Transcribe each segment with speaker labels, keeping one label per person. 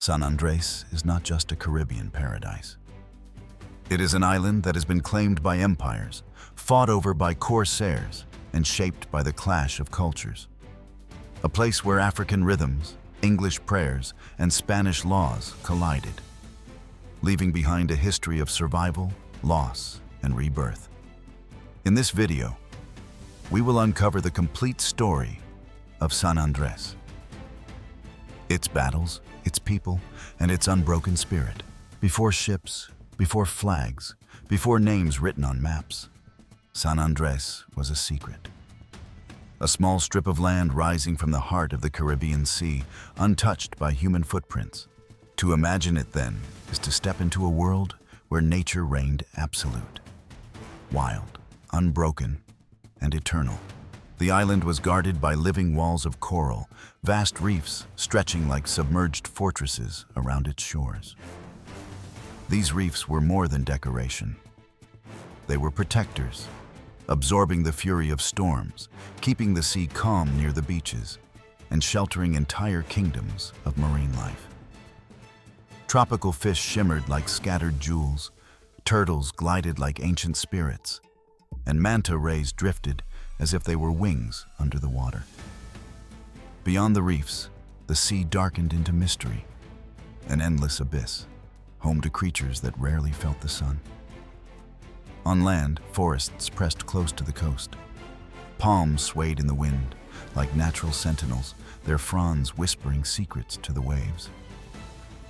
Speaker 1: San Andrés is not just a Caribbean paradise. It is an island that has been claimed by empires, fought over by corsairs, and shaped by the clash of cultures. A place where African rhythms, English prayers, and Spanish laws collided, leaving behind a history of survival, loss, and rebirth. In this video, we will uncover the complete story of San Andrés. Its battles, its people, and its unbroken spirit. Before ships, before flags, before names written on maps, San Andrés was a secret. A small strip of land rising from the heart of the Caribbean Sea, untouched by human footprints. To imagine it then is to step into a world where nature reigned absolute. Wild, unbroken, and eternal. The island was guarded by living walls of coral, vast reefs stretching like submerged fortresses around its shores. These reefs were more than decoration. They were protectors, absorbing the fury of storms, keeping the sea calm near the beaches, and sheltering entire kingdoms of marine life. Tropical fish shimmered like scattered jewels, turtles glided like ancient spirits, and manta rays drifted as if they were wings under the water. Beyond the reefs, the sea darkened into mystery, an endless abyss, home to creatures that rarely felt the sun. On land, forests pressed close to the coast. Palms swayed in the wind, like natural sentinels, their fronds whispering secrets to the waves.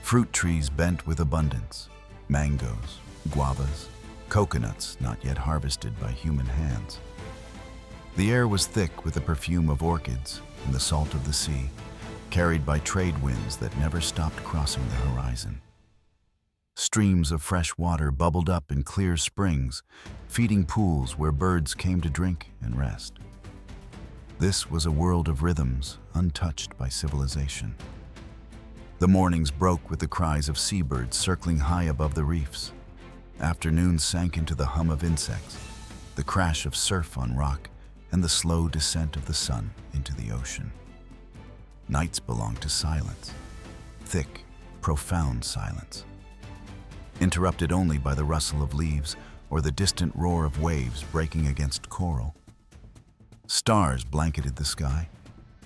Speaker 1: Fruit trees bent with abundance, mangoes, guavas, coconuts not yet harvested by human hands. The air was thick with the perfume of orchids and the salt of the sea, carried by trade winds that never stopped crossing the horizon. Streams of fresh water bubbled up in clear springs, feeding pools where birds came to drink and rest. This was a world of rhythms untouched by civilization. The mornings broke with the cries of seabirds circling high above the reefs. Afternoons sank into the hum of insects, the crash of surf on rock, and the slow descent of the sun into the ocean. Nights belonged to silence, thick, profound silence, interrupted only by the rustle of leaves or the distant roar of waves breaking against coral. Stars blanketed the sky,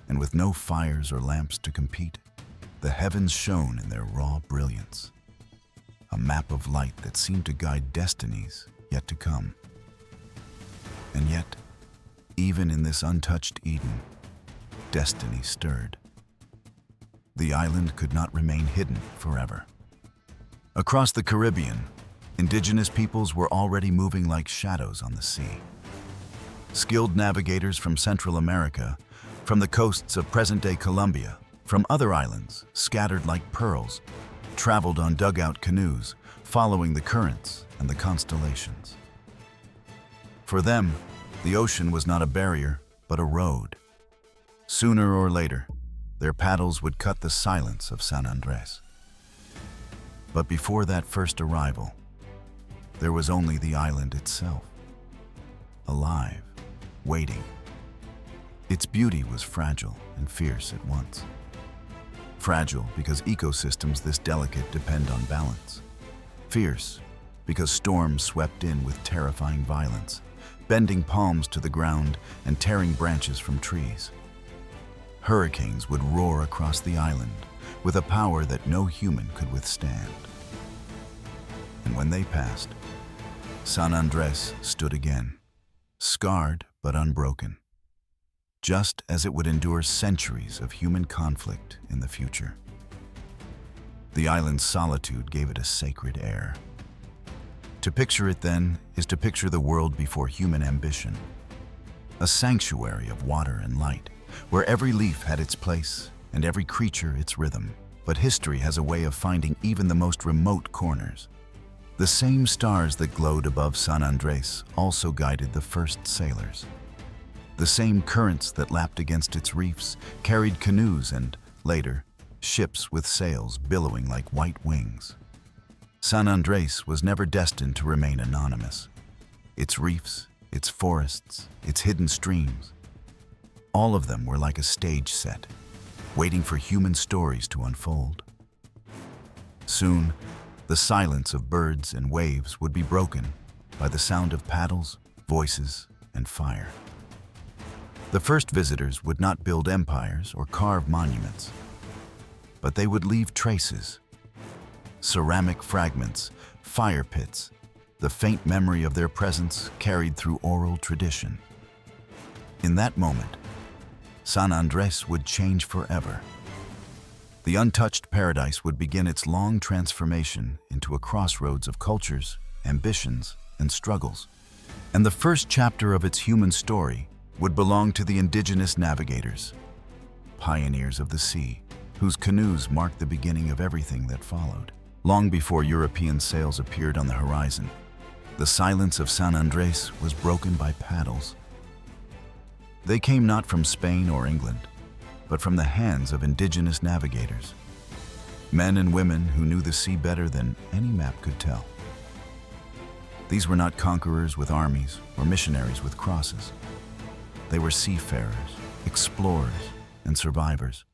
Speaker 1: and with no fires or lamps to compete, the heavens shone in their raw brilliance, a map of light that seemed to guide destinies yet to come. And yet, even in this untouched Eden, destiny stirred. The island could not remain hidden forever. Across the Caribbean, indigenous peoples were already moving like shadows on the sea. Skilled navigators from Central America, from the coasts of present-day Colombia, from other islands, scattered like pearls, traveled on dugout canoes, following the currents and the constellations. For them, the ocean was not a barrier, but a road. Sooner or later, their paddles would cut the silence of San Andrés. But before that first arrival, there was only the island itself, alive, waiting. Its beauty was fragile and fierce at once. Fragile because ecosystems this delicate depend on balance. Fierce because storms swept in with terrifying violence, bending palms to the ground and tearing branches from trees. Hurricanes would roar across the island with a power that no human could withstand. And when they passed, San Andrés stood again, scarred but unbroken, just as it would endure centuries of human conflict in the future. The island's solitude gave it a sacred air. To picture it then is to picture the world before human ambition, a sanctuary of water and light, where every leaf had its place and every creature its rhythm. But history has a way of finding even the most remote corners. The same stars that glowed above San Andrés also guided the first sailors. The same currents that lapped against its reefs carried canoes and, later, ships with sails billowing like white wings. San Andrés was never destined to remain anonymous. Its reefs, its forests, its hidden streams, all of them were like a stage set, waiting for human stories to unfold. Soon, the silence of birds and waves would be broken by the sound of paddles, voices, and fire. The first visitors would not build empires or carve monuments, but they would leave traces. Ceramic fragments, fire pits, the faint memory of their presence carried through oral tradition. In that moment, San Andrés would change forever. The untouched paradise would begin its long transformation into a crossroads of cultures, ambitions, and struggles. And the first chapter of its human story would belong to the indigenous navigators, pioneers of the sea, whose canoes marked the beginning of everything that followed. Long before European sails appeared on the horizon, the silence of San Andrés was broken by paddles. They came not from Spain or England, but from the hands of indigenous navigators, men and women who knew the sea better than any map could tell. These were not conquerors with armies or missionaries with crosses. They were seafarers, explorers, and survivors,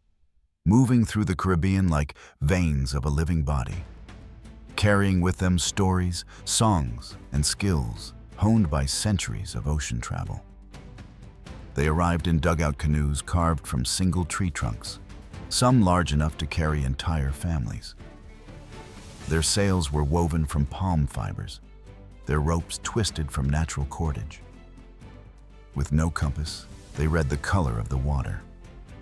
Speaker 1: moving through the Caribbean like veins of a living body, carrying with them stories, songs, and skills honed by centuries of ocean travel. They arrived in dugout canoes carved from single tree trunks, some large enough to carry entire families. Their sails were woven from palm fibers, their ropes twisted from natural cordage. With no compass, they read the color of the water,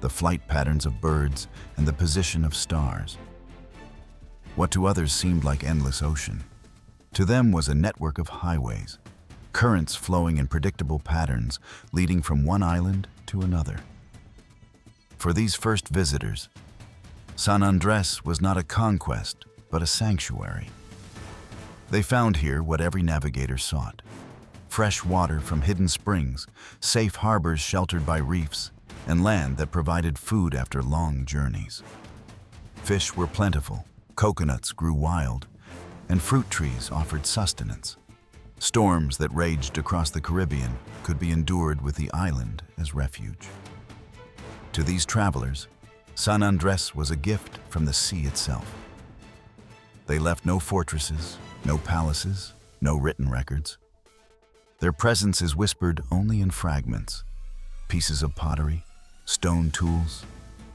Speaker 1: the flight patterns of birds, and the position of stars. What to others seemed like endless ocean, to them was a network of highways, currents flowing in predictable patterns leading from one island to another. For these first visitors, San Andrés was not a conquest, but a sanctuary. They found here what every navigator sought: fresh water from hidden springs, safe harbors sheltered by reefs, and land that provided food after long journeys. Fish were plentiful, coconuts grew wild, and fruit trees offered sustenance. Storms that raged across the Caribbean could be endured with the island as refuge. To these travelers, San Andrés was a gift from the sea itself. They left no fortresses, no palaces, no written records. Their presence is whispered only in fragments: pieces of pottery, stone tools,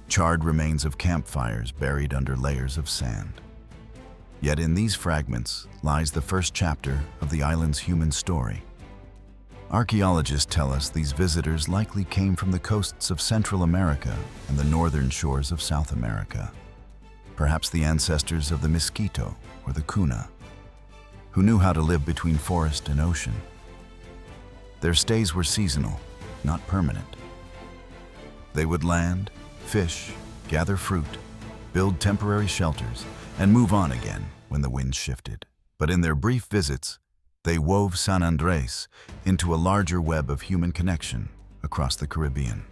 Speaker 1: charred remains of campfires buried under layers of sand. Yet in these fragments lies the first chapter of the island's human story. Archaeologists tell us these visitors likely came from the coasts of Central America and the northern shores of South America, perhaps the ancestors of the mosquito or the cuna, who knew how to live between forest and ocean. Their stays were seasonal, not permanent. They would land, fish, gather fruit, build temporary shelters, and move on again when the wind shifted. But in their brief visits, they wove San Andrés into a larger web of human connection across the Caribbean.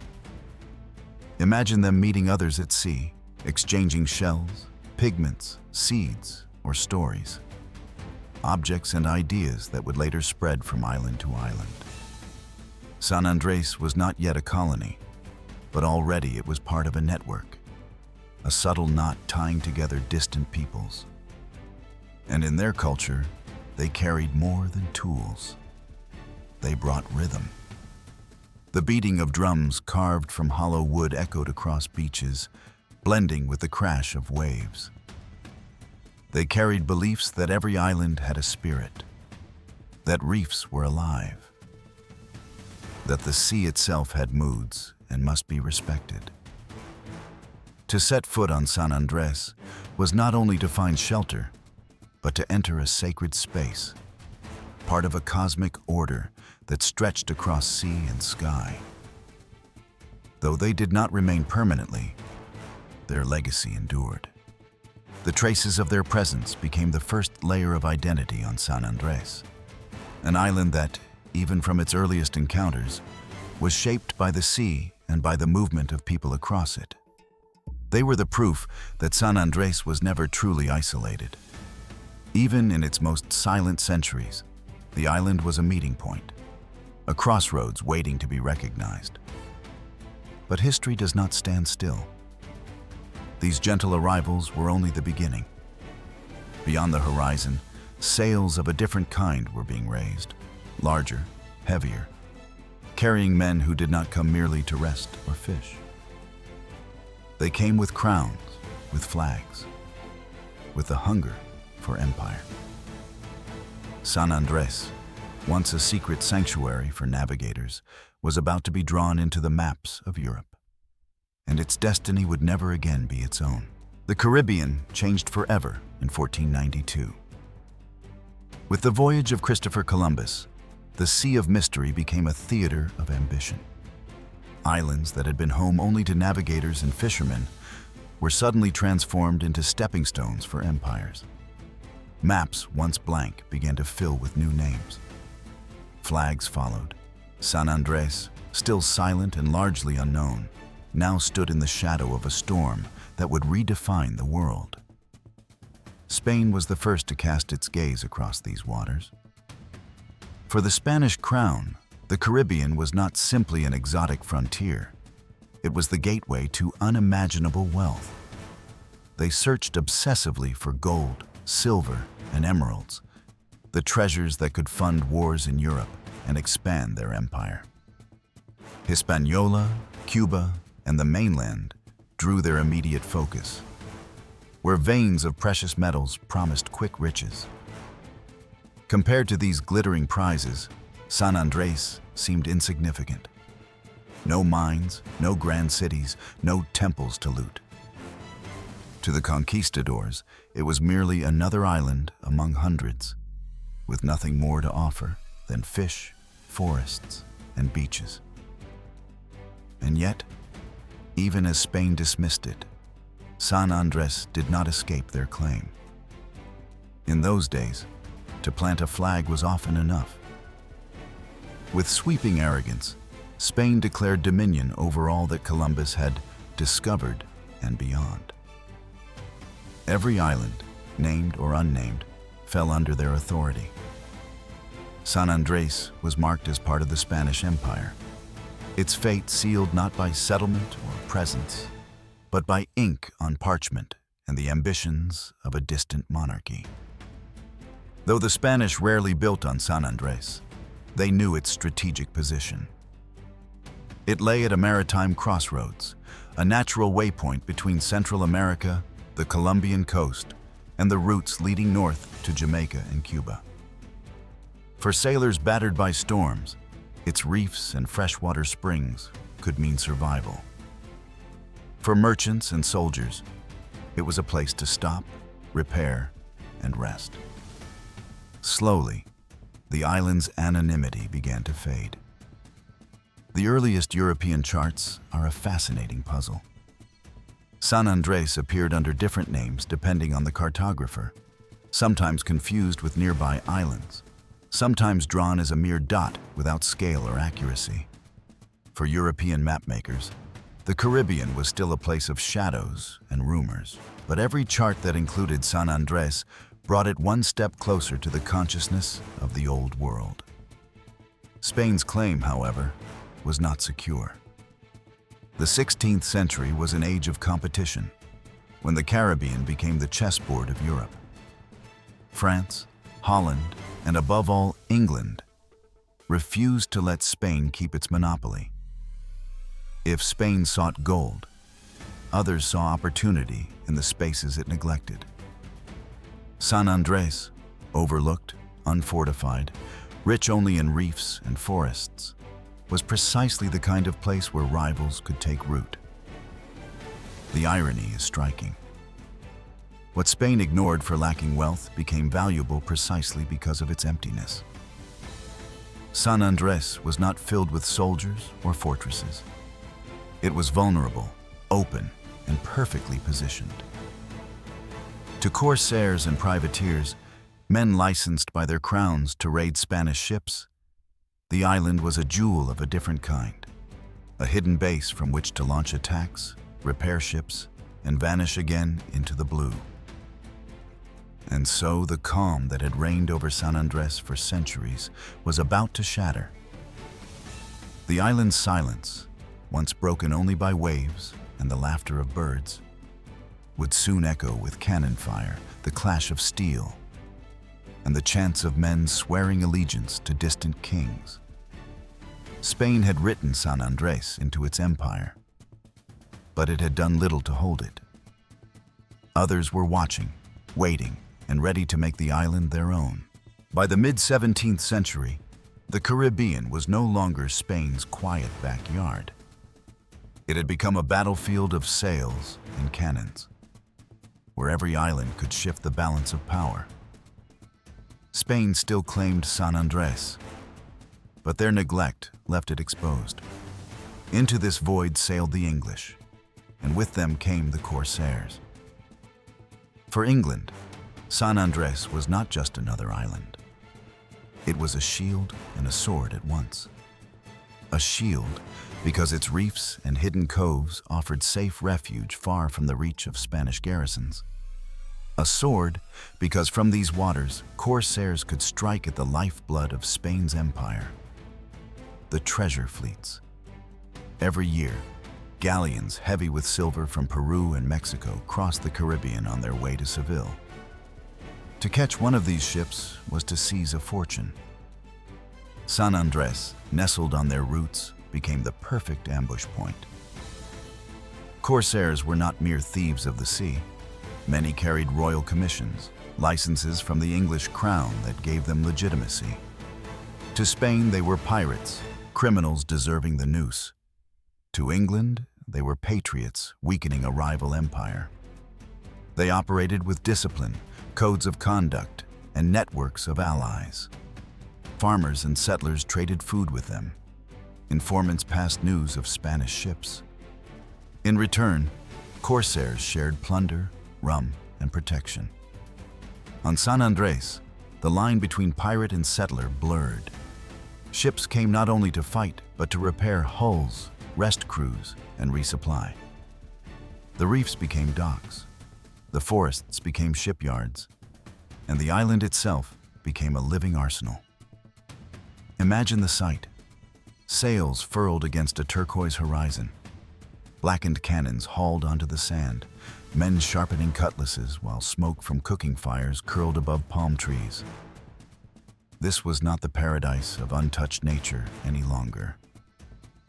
Speaker 1: Imagine them meeting others at sea, exchanging shells, pigments, seeds, or stories, objects and ideas that would later spread from island to island. San Andrés was not yet a colony, but already it was part of a network, a subtle knot tying together distant peoples. And in their culture, they carried more than tools. They brought rhythm. The beating of drums carved from hollow wood echoed across beaches, blending with the crash of waves. They carried beliefs that every island had a spirit, that reefs were alive, that the sea itself had moods and must be respected. To set foot on San Andrés was not only to find shelter, but to enter a sacred space, part of a cosmic order that stretched across sea and sky. Though they did not remain permanently, their legacy endured. The traces of their presence became the first layer of identity on San Andrés, an island that, even from its earliest encounters, was shaped by the sea and by the movement of people across it. They were the proof that San Andrés was never truly isolated. Even in its most silent centuries, the island was a meeting point, a crossroads waiting to be recognized. But history does not stand still. These gentle arrivals were only the beginning. Beyond the horizon, sails of a different kind were being raised, larger, heavier, carrying men who did not come merely to rest or fish. They came with crowns, with flags, with the hunger for empire. San Andrés, once a secret sanctuary for navigators, was about to be drawn into the maps of Europe, and its destiny would never again be its own. The Caribbean changed forever in 1492. With the voyage of Christopher Columbus, the Sea of Mystery became a theater of ambition. Islands that had been home only to navigators and fishermen were suddenly transformed into stepping stones for empires. Maps, once blank, began to fill with new names. Flags followed. San Andrés, still silent and largely unknown, now stood in the shadow of a storm that would redefine the world. Spain was the first to cast its gaze across these waters. For the Spanish crown, the Caribbean was not simply an exotic frontier. It was the gateway to unimaginable wealth. They searched obsessively for gold, silver, and emeralds, the treasures that could fund wars in Europe and expand their empire. Hispaniola, Cuba, and the mainland drew their immediate focus, where veins of precious metals promised quick riches. Compared to these glittering prizes, San Andrés seemed insignificant. No mines, no grand cities, no temples to loot. To the conquistadors, it was merely another island among hundreds, with nothing more to offer than fish, forests, and beaches. And yet, even as Spain dismissed it, San Andrés did not escape their claim. In those days, to plant a flag was often enough. With sweeping arrogance, Spain declared dominion over all that Columbus had discovered and beyond. Every island, named or unnamed, fell under their authority. San Andrés was marked as part of the Spanish Empire, its fate sealed not by settlement or presence, but by ink on parchment and the ambitions of a distant monarchy. Though the Spanish rarely built on San Andrés, they knew its strategic position. It lay at a maritime crossroads, a natural waypoint between Central America, the Colombian coast, and the routes leading north to Jamaica and Cuba. For sailors battered by storms, its reefs and freshwater springs could mean survival. For merchants and soldiers, it was a place to stop, repair, and rest. Slowly, the island's anonymity began to fade. The earliest European charts are a fascinating puzzle. San Andrés appeared under different names depending on the cartographer, sometimes confused with nearby islands, sometimes drawn as a mere dot without scale or accuracy. For European mapmakers, the Caribbean was still a place of shadows and rumors, but every chart that included San Andrés brought it one step closer to the consciousness of the Old World. Spain's claim, however, was not secure. The 16th century was an age of competition, when the Caribbean became the chessboard of Europe. France, Holland, and above all, England, refused to let Spain keep its monopoly. If Spain sought gold, others saw opportunity in the spaces it neglected. San Andrés, overlooked, unfortified, rich only in reefs and forests, was precisely the kind of place where rivals could take root. The irony is striking. What Spain ignored for lacking wealth became valuable precisely because of its emptiness. San Andrés was not filled with soldiers or fortresses. It was vulnerable, open, and perfectly positioned. To corsairs and privateers, men licensed by their crowns to raid Spanish ships, the island was a jewel of a different kind, a hidden base from which to launch attacks, repair ships, and vanish again into the blue. And so the calm that had reigned over San Andrés for centuries was about to shatter. The island's silence, once broken only by waves and the laughter of birds, would soon echo with cannon fire, the clash of steel, and the chants of men swearing allegiance to distant kings. Spain had written San Andrés into its empire, but it had done little to hold it. Others were watching, waiting, and ready to make the island their own. By the mid-17th century, the Caribbean was no longer Spain's quiet backyard. It had become a battlefield of sails and cannons, where every island could shift the balance of power. Spain still claimed San Andrés, but their neglect left it exposed. Into this void sailed the English, and with them came the corsairs. For England, San Andrés was not just another island. It was a shield and a sword at once. A shield because its reefs and hidden coves offered safe refuge far from the reach of Spanish garrisons. A sword because from these waters, corsairs could strike at the lifeblood of Spain's empire, the treasure fleets. Every year, galleons heavy with silver from Peru and Mexico crossed the Caribbean on their way to Seville. To catch one of these ships was to seize a fortune. San Andrés, nestled on their routes, became the perfect ambush point. Corsairs were not mere thieves of the sea. Many carried royal commissions, licenses from the English crown that gave them legitimacy. To Spain, they were pirates, criminals deserving the noose. To England, they were patriots weakening a rival empire. They operated with discipline, codes of conduct, and networks of allies. Farmers and settlers traded food with them. Informants passed news of Spanish ships. In return, corsairs shared plunder, rum, and protection. On San Andrés, the line between pirate and settler blurred. Ships came not only to fight, but to repair hulls, rest crews, and resupply. The reefs became docks. The forests became shipyards, and the island itself became a living arsenal. Imagine the sight. Sails furled against a turquoise horizon. Blackened cannons hauled onto the sand, men sharpening cutlasses while smoke from cooking fires curled above palm trees. This was not the paradise of untouched nature any longer.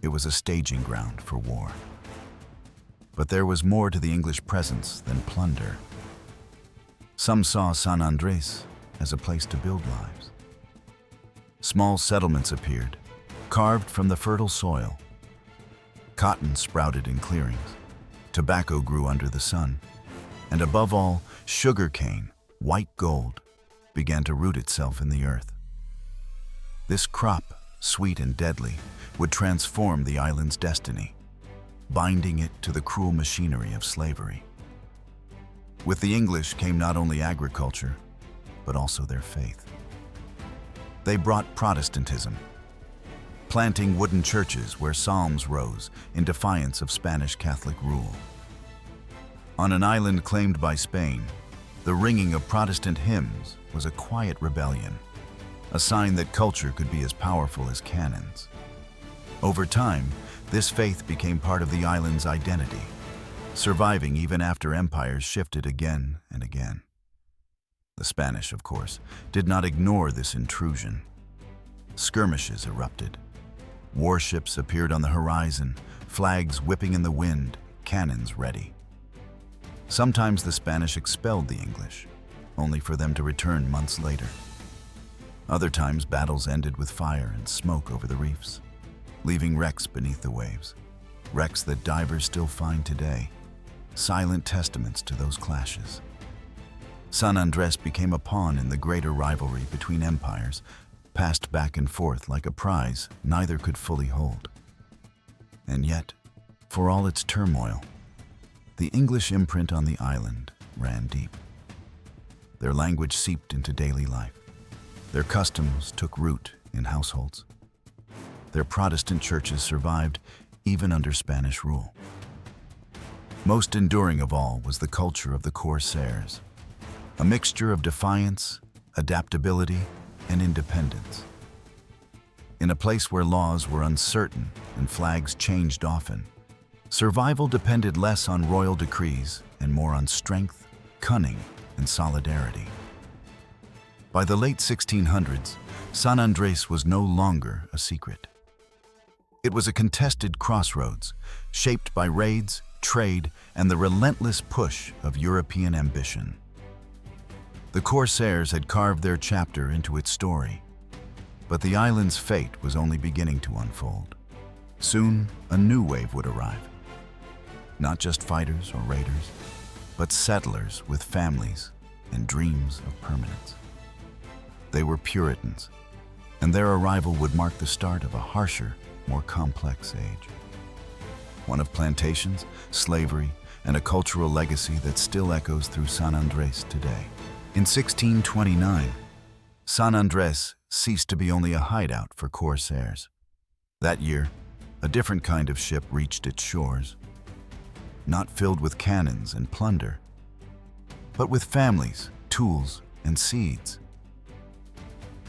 Speaker 1: It was a staging ground for war. But there was more to the English presence than plunder. Some saw San Andrés as a place to build lives. Small settlements appeared, carved from the fertile soil. Cotton sprouted in clearings, tobacco grew under the sun, and above all, sugar cane, white gold, began to root itself in the earth. This crop, sweet and deadly, would transform the island's destiny, binding it to the cruel machinery of slavery. With the English came not only agriculture, but also their faith. They brought Protestantism, planting wooden churches where psalms rose in defiance of Spanish Catholic rule. On an island claimed by Spain, the ringing of Protestant hymns was a quiet rebellion, a sign that culture could be as powerful as cannons. Over time, this faith became part of the island's identity, surviving even after empires shifted again and again. The Spanish, of course, did not ignore this intrusion. Skirmishes erupted. Warships appeared on the horizon, flags whipping in the wind, cannons ready. Sometimes the Spanish expelled the English, only for them to return months later. Other times battles ended with fire and smoke over the reefs, leaving wrecks beneath the waves, wrecks that divers still find today, silent testaments to those clashes. San Andrés became a pawn in the greater rivalry between empires, passed back and forth like a prize neither could fully hold. And yet, for all its turmoil, the English imprint on the island ran deep. Their language seeped into daily life. Their customs took root in households. Their Protestant churches survived even under Spanish rule. Most enduring of all was the culture of the corsairs, a mixture of defiance, adaptability, and independence. In a place where laws were uncertain and flags changed often, survival depended less on royal decrees and more on strength, cunning, and solidarity. By the late 1600s, San Andrés was no longer a secret. It was a contested crossroads, shaped by raids, trade, and the relentless push of European ambition. The corsairs had carved their chapter into its story, but the island's fate was only beginning to unfold. Soon, a new wave would arrive. Not just fighters or raiders, but settlers with families and dreams of permanence. They were Puritans, and their arrival would mark the start of a harsher, more complex age. One of plantations, slavery, and a cultural legacy that still echoes through San Andrés today. In 1629, San Andrés ceased to be only a hideout for corsairs. That year, a different kind of ship reached its shores, not filled with cannons and plunder, but with families, tools, and seeds.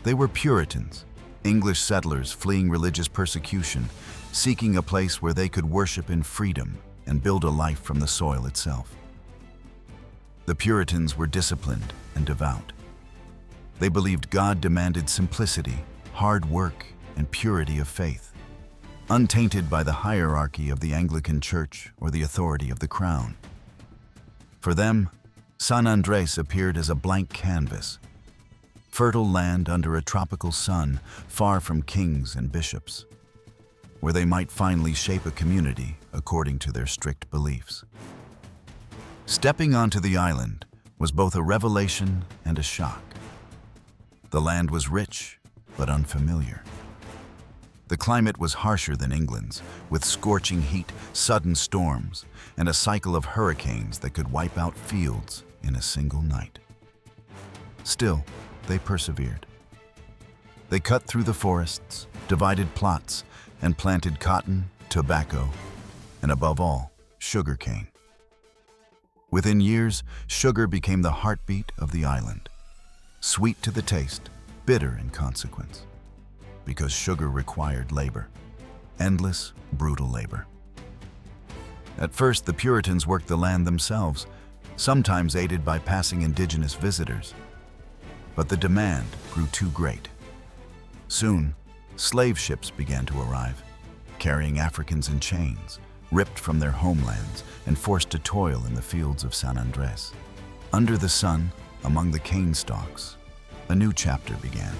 Speaker 1: They were Puritans, English settlers fleeing religious persecution, seeking a place where they could worship in freedom and build a life from the soil itself. The Puritans were disciplined and devout. They believed God demanded simplicity, hard work, and purity of faith, untainted by the hierarchy of the Anglican Church or the authority of the crown. For them, San Andrés appeared as a blank canvas, fertile land under a tropical sun, far from kings and bishops, where they might finally shape a community according to their strict beliefs. Stepping onto the island was both a revelation and a shock. The land was rich, but unfamiliar. The climate was harsher than England's, with scorching heat, sudden storms, and a cycle of hurricanes that could wipe out fields in a single night. Still, they persevered. They cut through the forests, divided plots, and planted cotton, tobacco, and above all, sugarcane. Within years, sugar became the heartbeat of the island. Sweet to the taste, bitter in consequence, because sugar required labor, endless, brutal labor. At first, the Puritans worked the land themselves, sometimes aided by passing indigenous visitors. But the demand grew too great. Soon, slave ships began to arrive, carrying Africans in chains, ripped from their homelands and forced to toil in the fields of San Andrés. Under the sun, among the cane stalks, a new chapter began.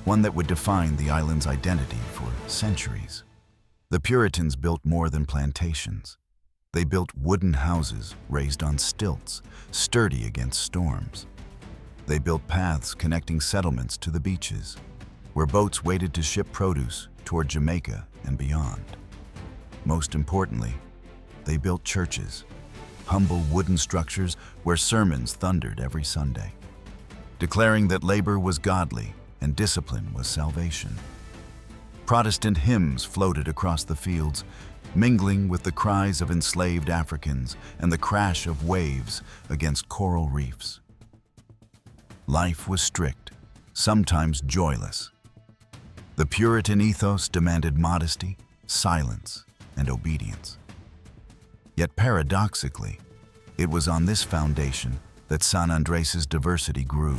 Speaker 1: One that would define the island's identity for centuries. The Puritans built more than plantations. They built wooden houses raised on stilts, sturdy against storms. They built paths connecting settlements to the beaches, where boats waited to ship produce toward Jamaica and beyond. Most importantly, they built churches, humble wooden structures where sermons thundered every Sunday, declaring that labor was godly and discipline was salvation. Protestant hymns floated across the fields, mingling with the cries of enslaved Africans and the crash of waves against coral reefs. Life was strict, sometimes joyless. The Puritan ethos demanded modesty, silence, and obedience. Yet paradoxically, it was on this foundation that San Andrés' diversity grew.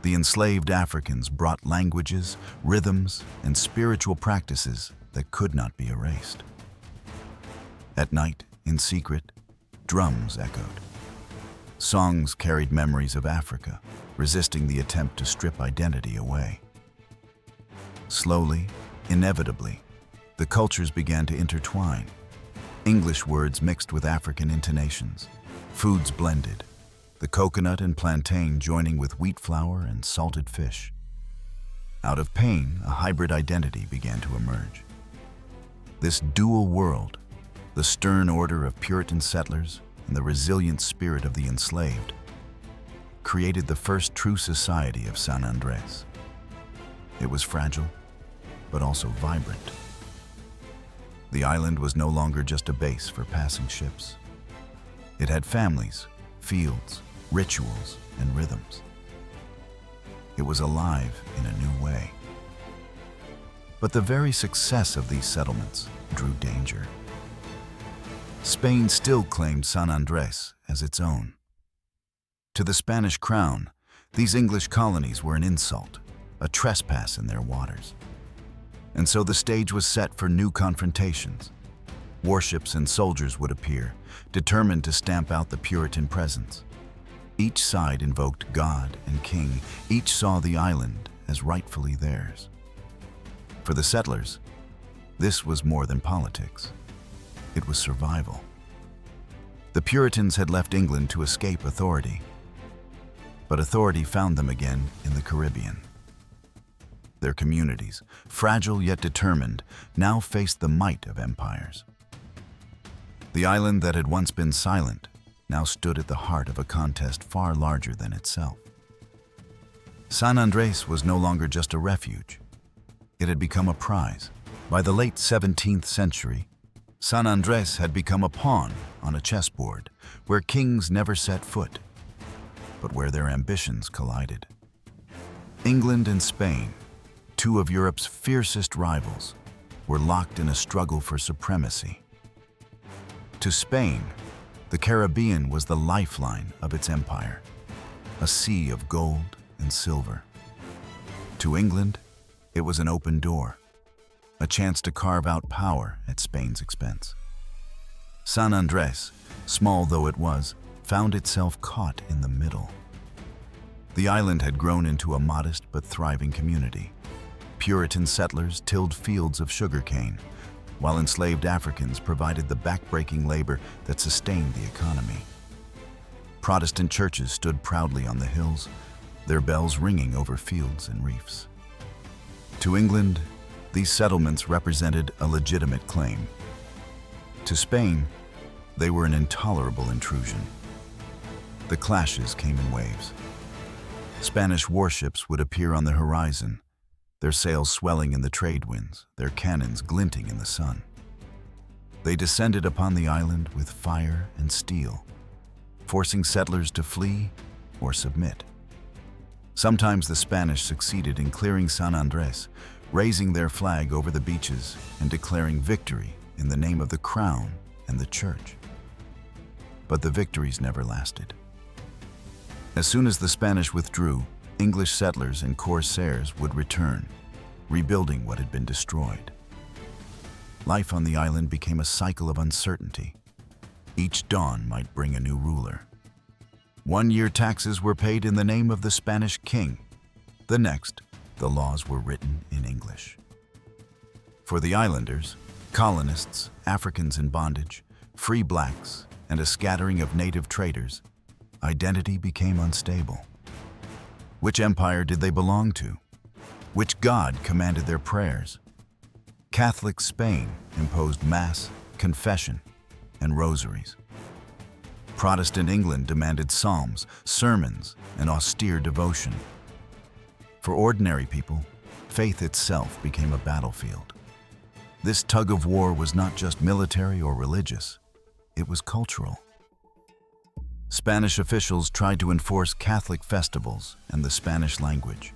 Speaker 1: The enslaved Africans brought languages, rhythms, and spiritual practices that could not be erased. At night, in secret, drums echoed. Songs carried memories of Africa, resisting the attempt to strip identity away. Slowly, inevitably, the cultures began to intertwine. English words mixed with African intonations, foods blended, the coconut and plantain joining with wheat flour and salted fish. Out of pain, a hybrid identity began to emerge. This dual world, the stern order of Puritan settlers and the resilient spirit of the enslaved, created the first true society of San Andrés. It was fragile, but also vibrant. The island was no longer just a base for passing ships. It had families, fields, rituals, and rhythms. It was alive in a new way. But the very success of these settlements drew danger. Spain still claimed San Andrés as its own. To the Spanish crown, these English colonies were an insult, a trespass in their waters. And so the stage was set for new confrontations. Warships and soldiers would appear, determined to stamp out the Puritan presence. Each side invoked God and king. Each saw the island as rightfully theirs. For the settlers, this was more than politics. It was survival. The Puritans had left England to escape authority, but authority found them again in the Caribbean. Their communities, fragile yet determined, now faced the might of empires. The island that had once been silent now stood at the heart of a contest far larger than itself. San Andrés was no longer just a refuge. It had become a prize. By the late 17th century, San Andrés had become a pawn on a chessboard where kings never set foot, but where their ambitions collided. England and Spain, two of Europe's fiercest rivals, were locked in a struggle for supremacy. To Spain, the Caribbean was the lifeline of its empire, a sea of gold and silver. To England, it was an open door, a chance to carve out power at Spain's expense. San Andrés, small though it was, found itself caught in the middle. The island had grown into a modest but thriving community. Puritan settlers tilled fields of sugarcane, while enslaved Africans provided the backbreaking labor that sustained the economy. Protestant churches stood proudly on the hills, their bells ringing over fields and reefs. To England, these settlements represented a legitimate claim. To Spain, they were an intolerable intrusion. The clashes came in waves. Spanish warships would appear on the horizon, their sails swelling in the trade winds, their cannons glinting in the sun. They descended upon the island with fire and steel, forcing settlers to flee or submit. Sometimes the Spanish succeeded in clearing San Andrés, raising their flag over the beaches and declaring victory in the name of the crown and the church. But the victories never lasted. As soon as the Spanish withdrew, English settlers and corsairs would return, rebuilding what had been destroyed. Life on the island became a cycle of uncertainty. Each dawn might bring a new ruler. One year taxes were paid in the name of the Spanish king. The next, the laws were written in English. For the islanders, colonists, Africans in bondage, free blacks, and a scattering of native traders, identity became unstable. Which empire did they belong to? Which god commanded their prayers? Catholic Spain imposed Mass, confession, and rosaries. Protestant England demanded psalms, sermons, and austere devotion. For ordinary people, faith itself became a battlefield. This tug of war was not just military or religious, it was cultural. Spanish officials tried to enforce Catholic festivals and the Spanish language,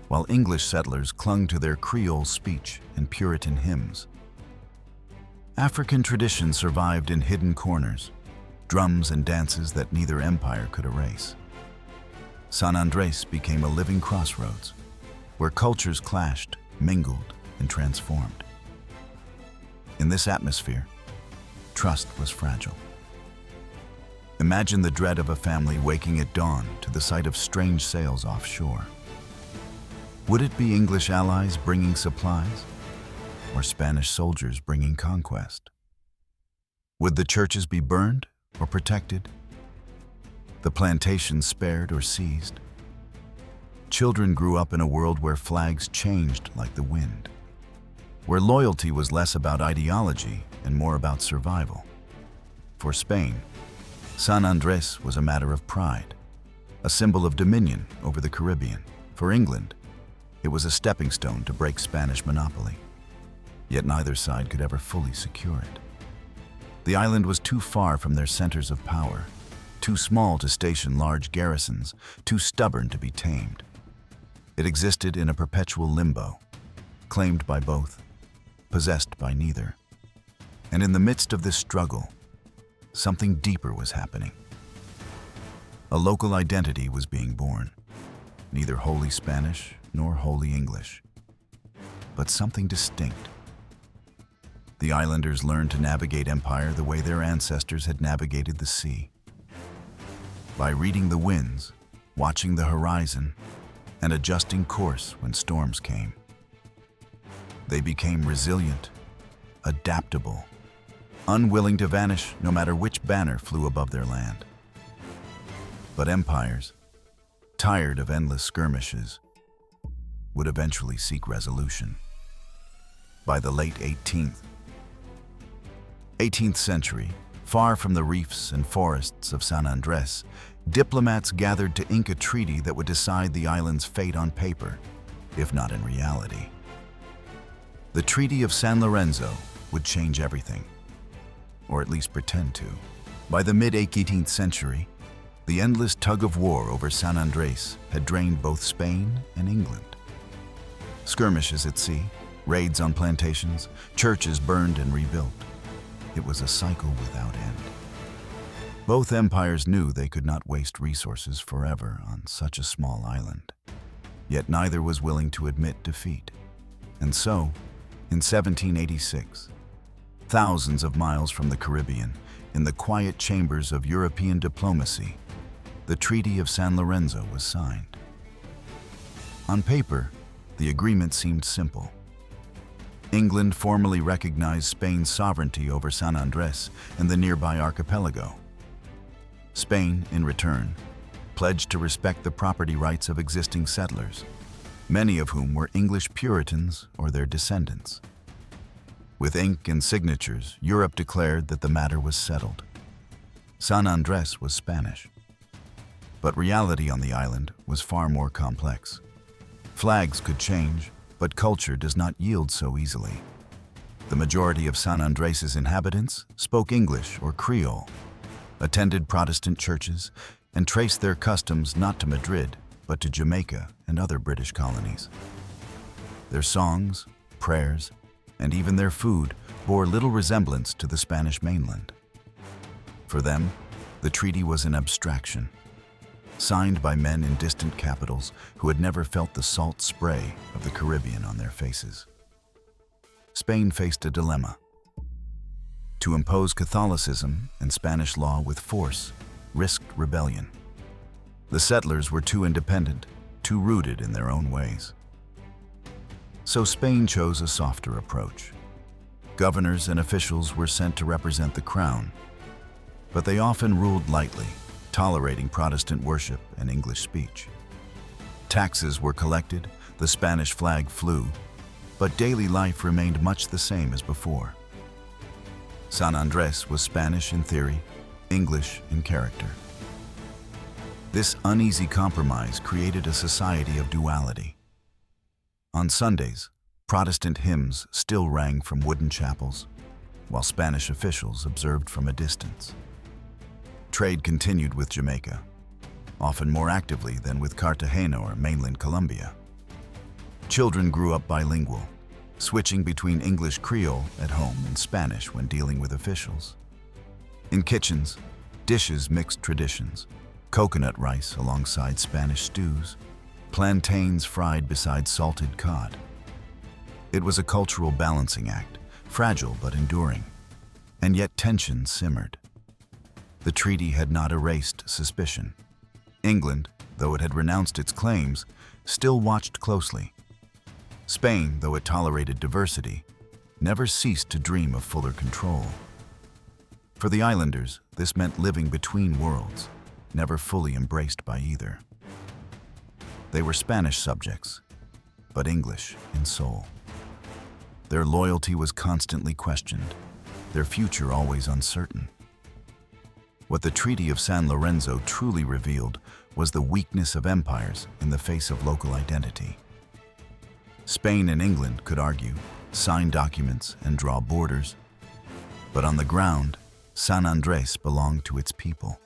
Speaker 1: while English settlers clung to their Creole speech and Puritan hymns. African traditions survived in hidden corners, drums and dances that neither empire could erase. San Andrés became a living crossroads, where cultures clashed, mingled, and transformed. In this atmosphere, trust was fragile. Imagine the dread of a family waking at dawn to the sight of strange sails offshore. Would it be English allies bringing supplies, or Spanish soldiers bringing conquest? Would the churches be burned or protected? The plantations spared or seized? Children grew up in a world where flags changed like the wind, where loyalty was less about ideology and more about survival. For Spain, San Andrés was a matter of pride, a symbol of dominion over the Caribbean. For England, it was a stepping stone to break Spanish monopoly. Yet neither side could ever fully secure it. The island was too far from their centers of power, too small to station large garrisons, too stubborn to be tamed. It existed in a perpetual limbo, claimed by both, possessed by neither. And in the midst of this struggle, something deeper was happening. A local identity was being born, neither wholly Spanish nor wholly English, but something distinct. The islanders learned to navigate empire the way their ancestors had navigated the sea. By reading the winds, watching the horizon, and adjusting course when storms came. They became resilient, adaptable, unwilling to vanish no matter which banner flew above their land. But empires, tired of endless skirmishes, would eventually seek resolution. By the late 18th century, far from the reefs and forests of San Andrés, diplomats gathered to ink a treaty that would decide the island's fate on paper, if not in reality. The Treaty of San Lorenzo would change everything, or at least pretend to. By the mid-18th century, the endless tug of war over San Andrés had drained both Spain and England. Skirmishes at sea, raids on plantations, churches burned and rebuilt. It was a cycle without end. Both empires knew they could not waste resources forever on such a small island. Yet neither was willing to admit defeat. And so, in 1786, thousands of miles from the Caribbean, in the quiet chambers of European diplomacy, the Treaty of San Lorenzo was signed. On paper, the agreement seemed simple. England formally recognized Spain's sovereignty over San Andrés and the nearby archipelago. Spain, in return, pledged to respect the property rights of existing settlers, many of whom were English Puritans or their descendants. With ink and signatures, Europe declared that the matter was settled. San Andrés was Spanish. But reality on the island was far more complex. Flags could change, but culture does not yield so easily. The majority of San Andrés' inhabitants spoke English or Creole, attended Protestant churches, and traced their customs not to Madrid, but to Jamaica and other British colonies. Their songs, prayers, and even their food bore little resemblance to the Spanish mainland. For them, the treaty was an abstraction, signed by men in distant capitals who had never felt the salt spray of the Caribbean on their faces. Spain faced a dilemma. To impose Catholicism and Spanish law with force risked rebellion. The settlers were too independent, too rooted in their own ways. So Spain chose a softer approach. Governors and officials were sent to represent the crown, but they often ruled lightly, tolerating Protestant worship and English speech. Taxes were collected, the Spanish flag flew, but daily life remained much the same as before. San Andrés was Spanish in theory, English in character. This uneasy compromise created a society of duality. On Sundays, Protestant hymns still rang from wooden chapels, while Spanish officials observed from a distance. Trade continued with Jamaica, often more actively than with Cartagena or mainland Colombia. Children grew up bilingual, switching between English Creole at home and Spanish when dealing with officials. In kitchens, dishes mixed traditions, coconut rice alongside Spanish stews, plantains fried beside salted cod. It was a cultural balancing act, fragile but enduring, and yet tension simmered. The treaty had not erased suspicion. England, though it had renounced its claims, still watched closely. Spain, though it tolerated diversity, never ceased to dream of fuller control. For the islanders, this meant living between worlds, never fully embraced by either. They were Spanish subjects, but English in soul. Their loyalty was constantly questioned, their future always uncertain. What the Treaty of San Lorenzo truly revealed was the weakness of empires in the face of local identity. Spain and England could argue, sign documents, and draw borders, but on the ground, San Andrés belonged to its people.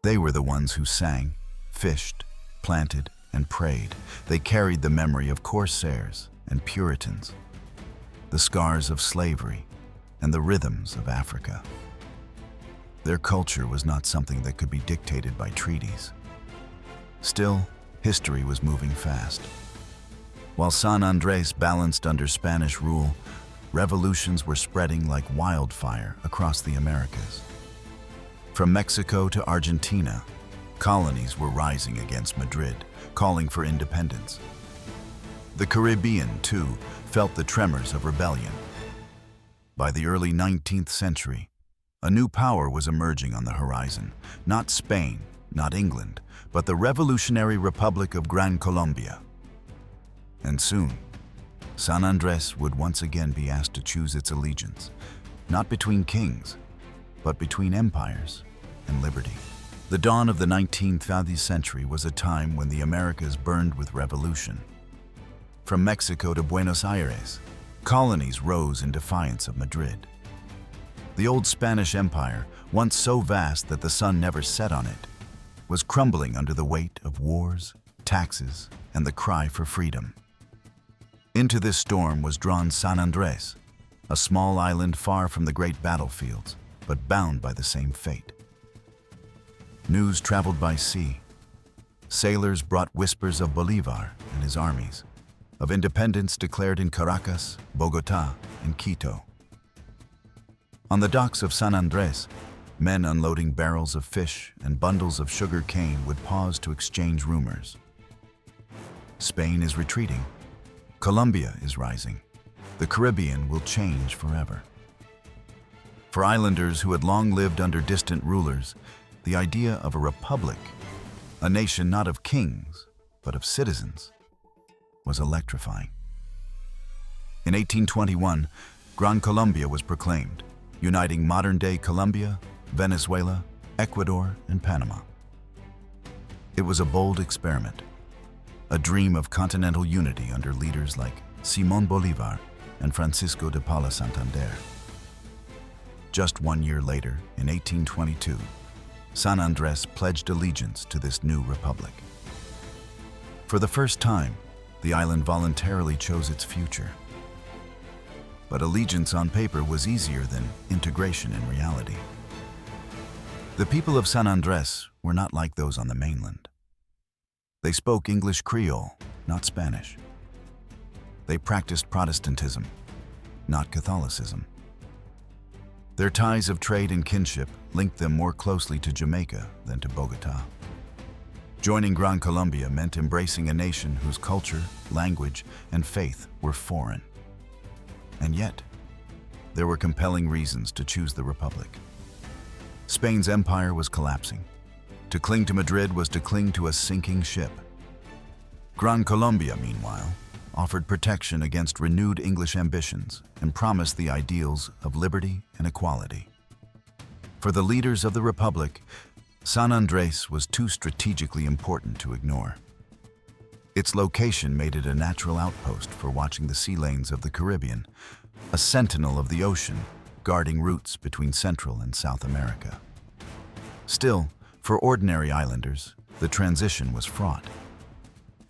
Speaker 1: They were the ones who sang, fished, planted, and prayed. They carried the memory of corsairs and Puritans, the scars of slavery, and the rhythms of Africa. Their culture was not something that could be dictated by treaties. Still, history was moving fast. While San Andrés balanced under Spanish rule, revolutions were spreading like wildfire across the Americas. From Mexico to Argentina, colonies were rising against Madrid, calling for independence. The Caribbean, too, felt the tremors of rebellion. By the early 19th century, a new power was emerging on the horizon, not Spain, not England, but the revolutionary Republic of Gran Colombia. And soon, San Andrés would once again be asked to choose its allegiance, not between kings, but between empires and liberty. The dawn of the 19th century was a time when the Americas burned with revolution. From Mexico to Buenos Aires, colonies rose in defiance of Madrid. The old Spanish Empire, once so vast that the sun never set on it, was crumbling under the weight of wars, taxes, and the cry for freedom. Into this storm was drawn San Andrés, a small island far from the great battlefields, but bound by the same fate. News traveled by sea. Sailors brought whispers of Bolívar and his armies, of independence declared in Caracas, Bogotá, and Quito. On the docks of San Andrés, men unloading barrels of fish and bundles of sugar cane would pause to exchange rumors. Spain is retreating. Colombia is rising. The Caribbean will change forever. For islanders who had long lived under distant rulers, the idea of a republic, a nation not of kings, but of citizens, was electrifying. In 1821, Gran Colombia was proclaimed, uniting modern-day Colombia, Venezuela, Ecuador, and Panama. It was a bold experiment, a dream of continental unity under leaders like Simón Bolívar and Francisco de Paula Santander. Just 1 year later, in 1822, San Andrés pledged allegiance to this new republic. For the first time, the island voluntarily chose its future. But allegiance on paper was easier than integration in reality. The people of San Andrés were not like those on the mainland. They spoke English Creole, not Spanish. They practiced Protestantism, not Catholicism. Their ties of trade and kinship linked them more closely to Jamaica than to Bogotá. Joining Gran Colombia meant embracing a nation whose culture, language, and faith were foreign. And yet, there were compelling reasons to choose the Republic. Spain's empire was collapsing. To cling to Madrid was to cling to a sinking ship. Gran Colombia, meanwhile, offered protection against renewed English ambitions and promised the ideals of liberty and equality. For the leaders of the Republic, San Andrés was too strategically important to ignore. Its location made it a natural outpost for watching the sea lanes of the Caribbean, a sentinel of the ocean guarding routes between Central and South America. Still, for ordinary islanders, the transition was fraught.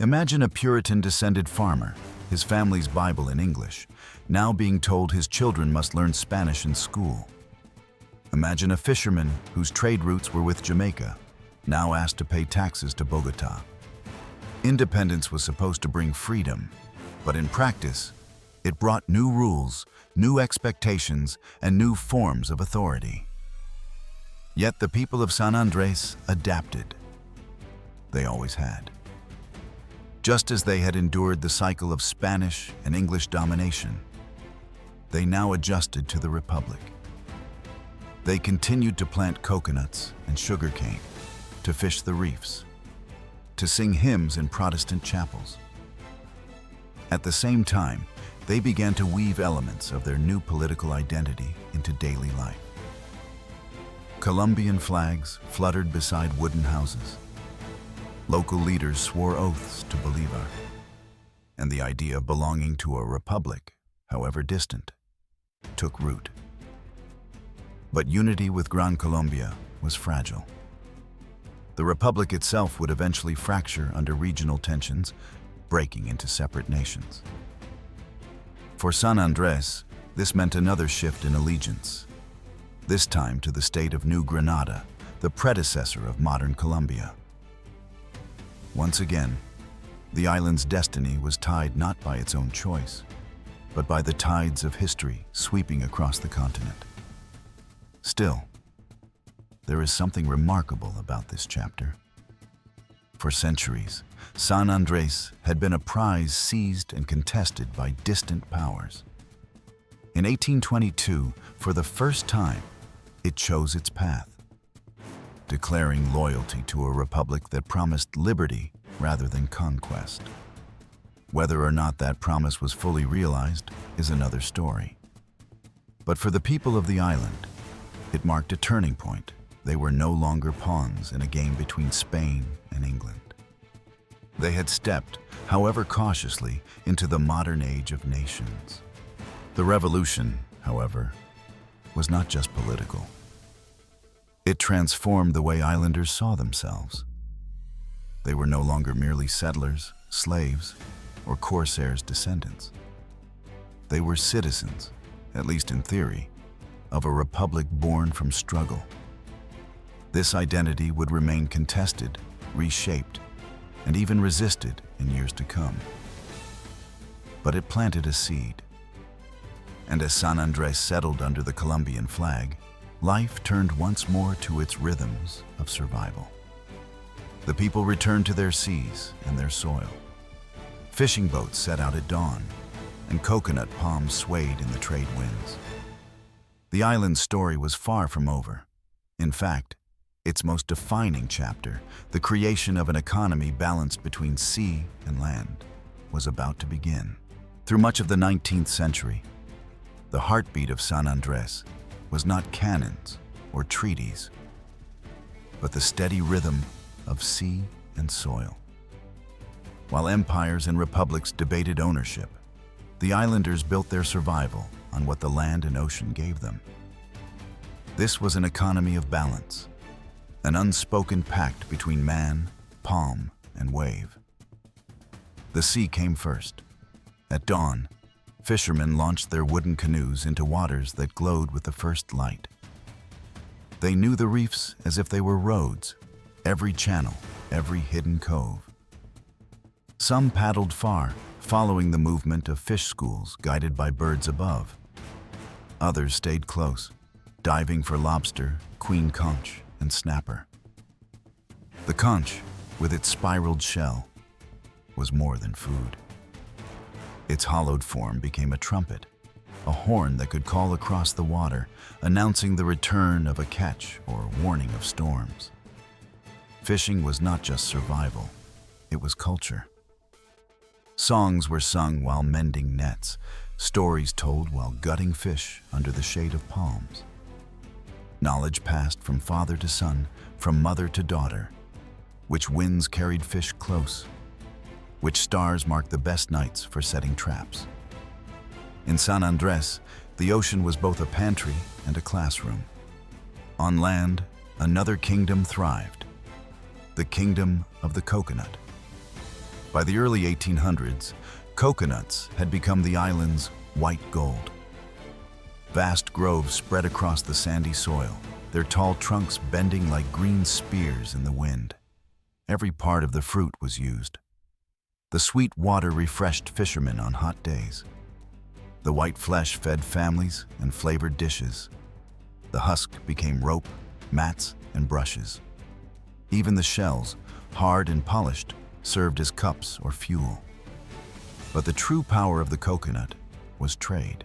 Speaker 1: Imagine a Puritan-descended farmer, his family's Bible in English, now being told his children must learn Spanish in school. Imagine a fisherman whose trade routes were with Jamaica, now asked to pay taxes to Bogotá. Independence was supposed to bring freedom, but in practice, it brought new rules, new expectations, and new forms of authority. Yet the people of San Andrés adapted. They always had. Just as they had endured the cycle of Spanish and English domination, they now adjusted to the Republic. They continued to plant coconuts and sugarcane, to fish the reefs, to sing hymns in Protestant chapels. At the same time, they began to weave elements of their new political identity into daily life. Colombian flags fluttered beside wooden houses. Local leaders swore oaths to Bolívar, and the idea of belonging to a republic, however distant, took root. But unity with Gran Colombia was fragile. The republic itself would eventually fracture under regional tensions, breaking into separate nations. For San Andrés, this meant another shift in allegiance. this time to the state of New Granada, the predecessor of modern Colombia. Once again, the island's destiny was tied not by its own choice, but by the tides of history sweeping across the continent. Still, there is something remarkable about this chapter. For centuries, San Andrés had been a prize seized and contested by distant powers. In 1822, for the first time, it chose its path, declaring loyalty to a republic that promised liberty rather than conquest. Whether or not that promise was fully realized is another story. But for the people of the island, it marked a turning point. They were no longer pawns in a game between Spain and England. They had stepped, however cautiously, into the modern age of nations. The revolution, however, was not just political. It transformed the way islanders saw themselves. They were no longer merely settlers, slaves, or corsairs' descendants. They were citizens, at least in theory, of a republic born from struggle. This identity would remain contested, reshaped, and even resisted in years to come. But it planted a seed. And as San Andrés settled under the Colombian flag, life turned once more to its rhythms of survival. The people returned to their seas and their soil. Fishing boats set out at dawn, and coconut palms swayed in the trade winds. The island's story was far from over. In fact, its most defining chapter, the creation of an economy balanced between sea and land, was about to begin. Through much of the 19th century, the heartbeat of San Andrés was not cannons or treaties, but the steady rhythm of sea and soil. While empires and republics debated ownership, the islanders built their survival on what the land and ocean gave them. This was an economy of balance, an unspoken pact between man, palm, and wave. The sea came first. At dawn, fishermen launched their wooden canoes into waters that glowed with the first light. They knew the reefs as if they were roads, every channel, every hidden cove. Some paddled far, following the movement of fish schools guided by birds above. Others stayed close, diving for lobster, queen conch, and snapper. The conch, with its spiraled shell, was more than food. Its hollowed form became a trumpet, a horn that could call across the water, announcing the return of a catch or warning of storms. Fishing was not just survival, it was culture. Songs were sung while mending nets, stories told while gutting fish under the shade of palms. Knowledge passed from father to son, from mother to daughter. Which winds carried fish close? Which stars marked the best nights for setting traps? In San Andrés, the ocean was both a pantry and a classroom. On land, another kingdom thrived, the kingdom of the coconut. By the early 1800s, coconuts had become the island's white gold. Vast groves spread across the sandy soil, their tall trunks bending like green spears in the wind. Every part of the fruit was used. The sweet water refreshed fishermen on hot days. The white flesh fed families and flavored dishes. The husk became rope, mats, and brushes. Even the shells, hard and polished, served as cups or fuel. But the true power of the coconut was trade.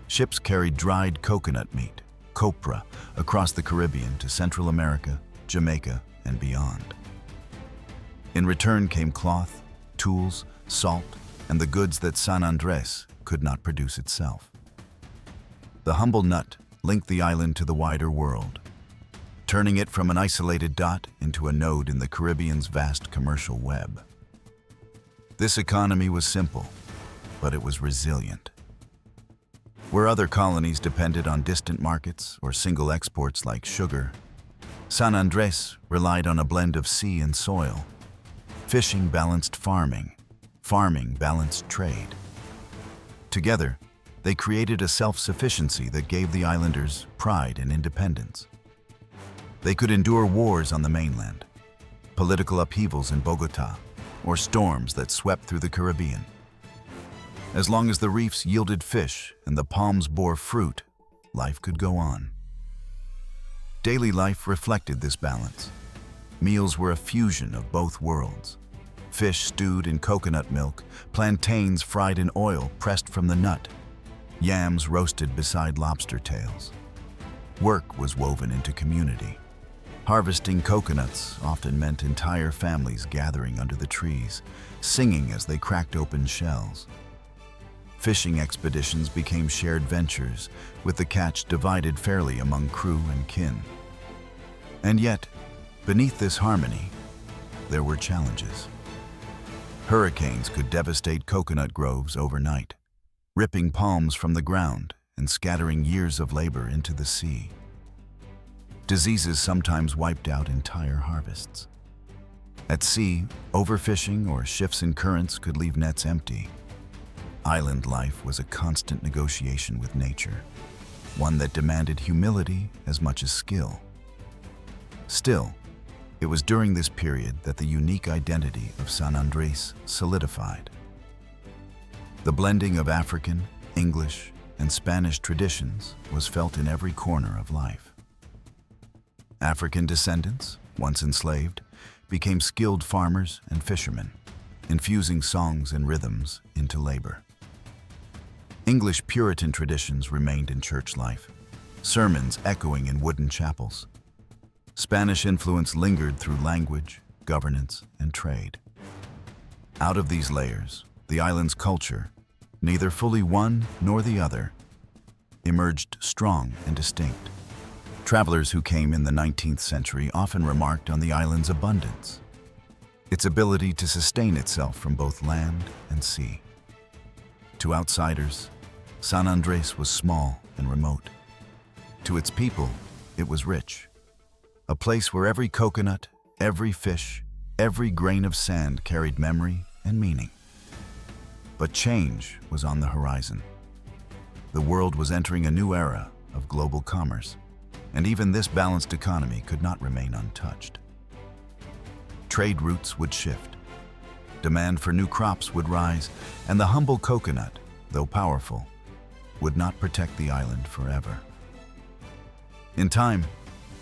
Speaker 1: Ships carried dried coconut meat, copra, across the Caribbean to Central America, Jamaica, and beyond. In return came cloth, tools, salt, and the goods that San Andrés could not produce itself. The humble nut linked the island to the wider world, turning it from an isolated dot into a node in the Caribbean's vast commercial web. This economy was simple, but it was resilient. Where other colonies depended on distant markets or single exports like sugar, San Andrés relied on a blend of sea and soil. Fishing balanced farming, farming balanced trade. Together, They created a self-sufficiency that gave the islanders pride and independence. They could endure wars on the mainland, political upheavals in Bogota, or storms that swept through the Caribbean. As long as the reefs yielded fish and the palms bore fruit, life could go on. Daily life reflected this balance. Meals were a fusion of both worlds. Fish stewed in coconut milk, plantains fried in oil pressed from the nut, yams roasted beside lobster tails. Work was woven into community. Harvesting coconuts often meant entire families gathering under the trees, singing as they cracked open shells. Fishing expeditions became shared ventures, with the catch divided fairly among crew and kin. And yet, beneath this harmony, there were challenges. Hurricanes could devastate coconut groves overnight, ripping palms from the ground and scattering years of labor into the sea. Diseases sometimes wiped out entire harvests. At sea, overfishing or shifts in currents could leave nets empty. Island life was a constant negotiation with nature, one that demanded humility as much as skill. Still, it was during this period that the unique identity of San Andrés solidified. The blending of African, English, and Spanish traditions was felt in every corner of life. African descendants, once enslaved, became skilled farmers and fishermen, infusing songs and rhythms into labor. English Puritan traditions remained in church life, sermons echoing in wooden chapels. Spanish influence lingered through language, governance, and trade. Out of these layers, the island's culture, neither fully one nor the other, emerged strong and distinct. Travelers who came in the 19th century often remarked on the island's abundance, its ability to sustain itself from both land and sea. To outsiders, San Andrés was small and remote. To its people, it was rich, a place where every coconut, every fish, every grain of sand carried memory and meaning. But change was on the horizon. The world was entering a new era of global commerce, and even this balanced economy could not remain untouched. Trade routes would shift. Demand for new crops would rise, and the humble coconut, though powerful, would not protect the island forever. In time,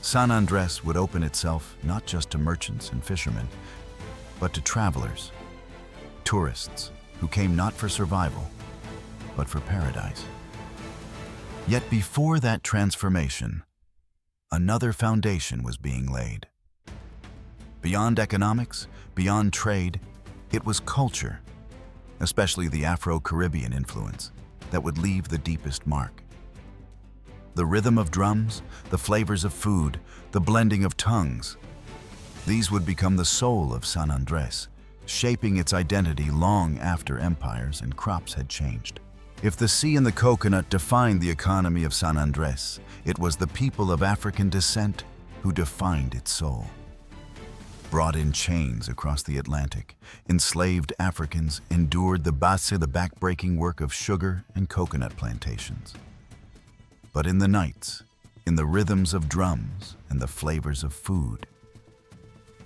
Speaker 1: San Andrés would open itself not just to merchants and fishermen, but to travelers, tourists who came not for survival, but for paradise. Yet before that transformation, another foundation was being laid. Beyond economics, beyond trade, it was culture, especially the Afro-Caribbean influence, that would leave the deepest mark. The rhythm of drums, the flavors of food, the blending of tongues, these would become the soul of San Andrés, shaping its identity long after empires and crops had changed. If the sea and the coconut defined the economy of San Andrés, it was the people of African descent who defined its soul. Brought in chains across the Atlantic, enslaved Africans endured the back-breaking work of sugar and coconut plantations. But in the nights, in the rhythms of drums and the flavors of food,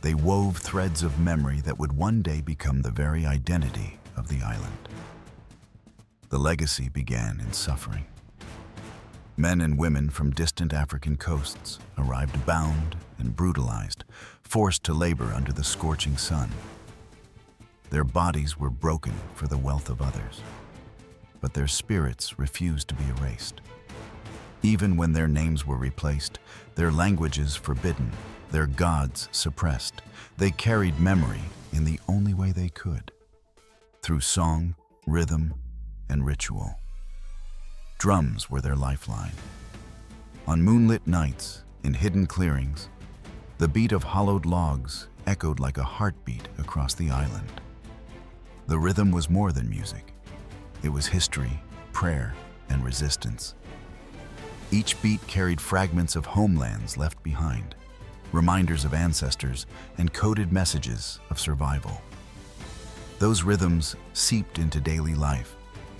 Speaker 1: they wove threads of memory that would one day become the very identity of the island. The legacy began in suffering. Men and women from distant African coasts arrived bound and brutalized, forced to labor under the scorching sun. Their bodies were broken for the wealth of others, but their spirits refused to be erased. Even when their names were replaced, their languages forbidden, their gods suppressed, they carried memory in the only way they could, through song, rhythm, and ritual. Drums were their lifeline. On moonlit nights, in hidden clearings, the beat of hollowed logs echoed like a heartbeat across the island. The rhythm was more than music. It was history, prayer, and resistance. Each beat carried fragments of homelands left behind, reminders of ancestors, and coded messages of survival. Those rhythms seeped into daily life,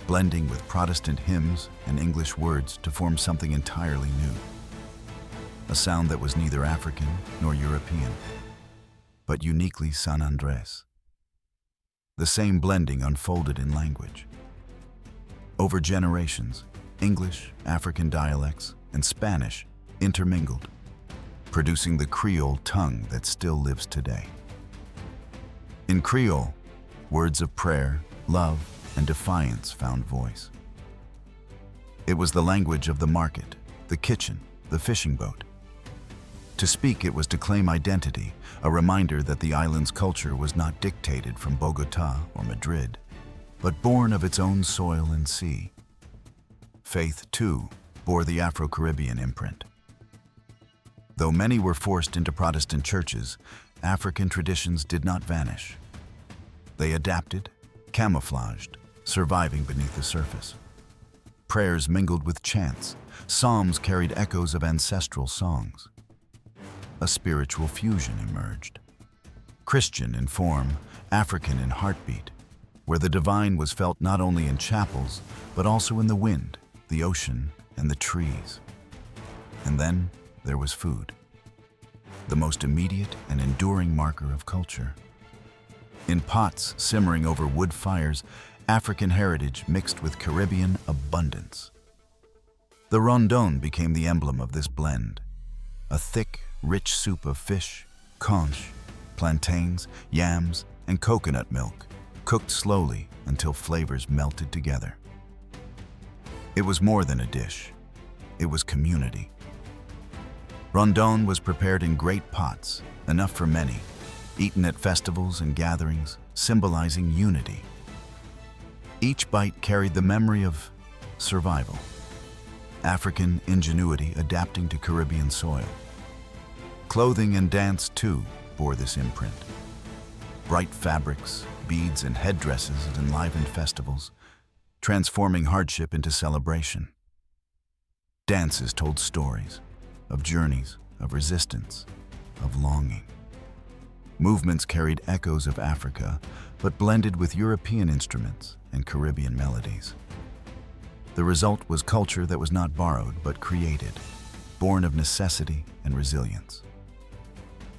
Speaker 1: blending with Protestant hymns and English words to form something entirely new. A sound that was neither African nor European, but uniquely San Andrés. The same blending unfolded in language. Over generations, English, African dialects, and Spanish intermingled, producing the Creole tongue that still lives today. In Creole, words of prayer, love, and defiance found voice. It was the language of the market, the kitchen, the fishing boat. To speak it was to claim identity, a reminder that the island's culture was not dictated from Bogotá or Madrid, but born of its own soil and sea. Faith, too, bore the Afro-Caribbean imprint. Though many were forced into Protestant churches, African traditions did not vanish. They adapted, camouflaged, surviving beneath the surface. Prayers mingled with chants, psalms carried echoes of ancestral songs. A spiritual fusion emerged. Christian in form, African in heartbeat, where the divine was felt not only in chapels, but also in the wind, the ocean, and the trees. And then there was food, the most immediate and enduring marker of culture. In pots simmering over wood fires, African heritage mixed with Caribbean abundance. The rondon became the emblem of this blend, a thick, rich soup of fish, conch, plantains, yams, and coconut milk, cooked slowly until flavors melted together. It was more than a dish. It was community. Rondon was prepared in great pots, enough for many, eaten at festivals and gatherings, symbolizing unity. Each bite carried the memory of survival, African ingenuity adapting to Caribbean soil. Clothing and dance, too, bore this imprint. Bright fabrics, beads, and headdresses enlivened festivals, transforming hardship into celebration. Dances told stories of journeys, of resistance, of longing. Movements carried echoes of Africa, but blended with European instruments and Caribbean melodies. The result was culture that was not borrowed, but created, born of necessity and resilience.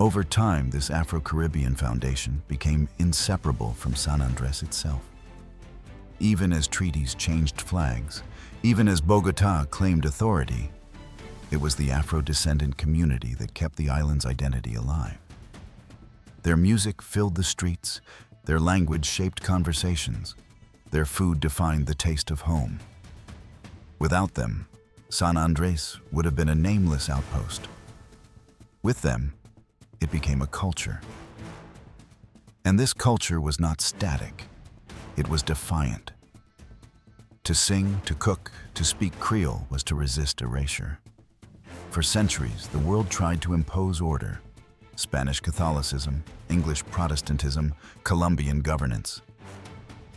Speaker 1: Over time, this Afro-Caribbean foundation became inseparable from San Andrés itself. Even as treaties changed flags, even as Bogotá claimed authority, it was the Afro-descendant community that kept the island's identity alive. Their music filled the streets, their language shaped conversations, their food defined the taste of home. Without them, San Andrés would have been a nameless outpost. With them, it became a culture. And this culture was not static. It was defiant. To sing, to cook, to speak Creole was to resist erasure. For centuries, the world tried to impose order: Spanish Catholicism, English Protestantism, Colombian governance.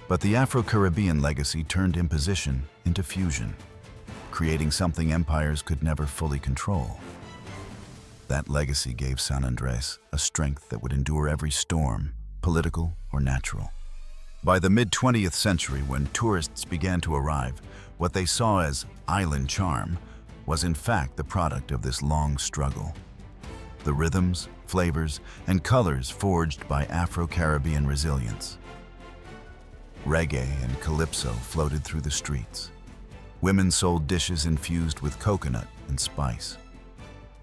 Speaker 1: But the Afro-Caribbean legacy turned imposition into fusion, creating something empires could never fully control. That legacy gave San Andrés a strength that would endure every storm, political or natural. By the mid-20th century, when tourists began to arrive, what they saw as island charm was in fact the product of this long struggle. The rhythms, flavors, and colors forged by Afro-Caribbean resilience. Reggae and calypso floated through the streets. Women sold dishes infused with coconut and spice.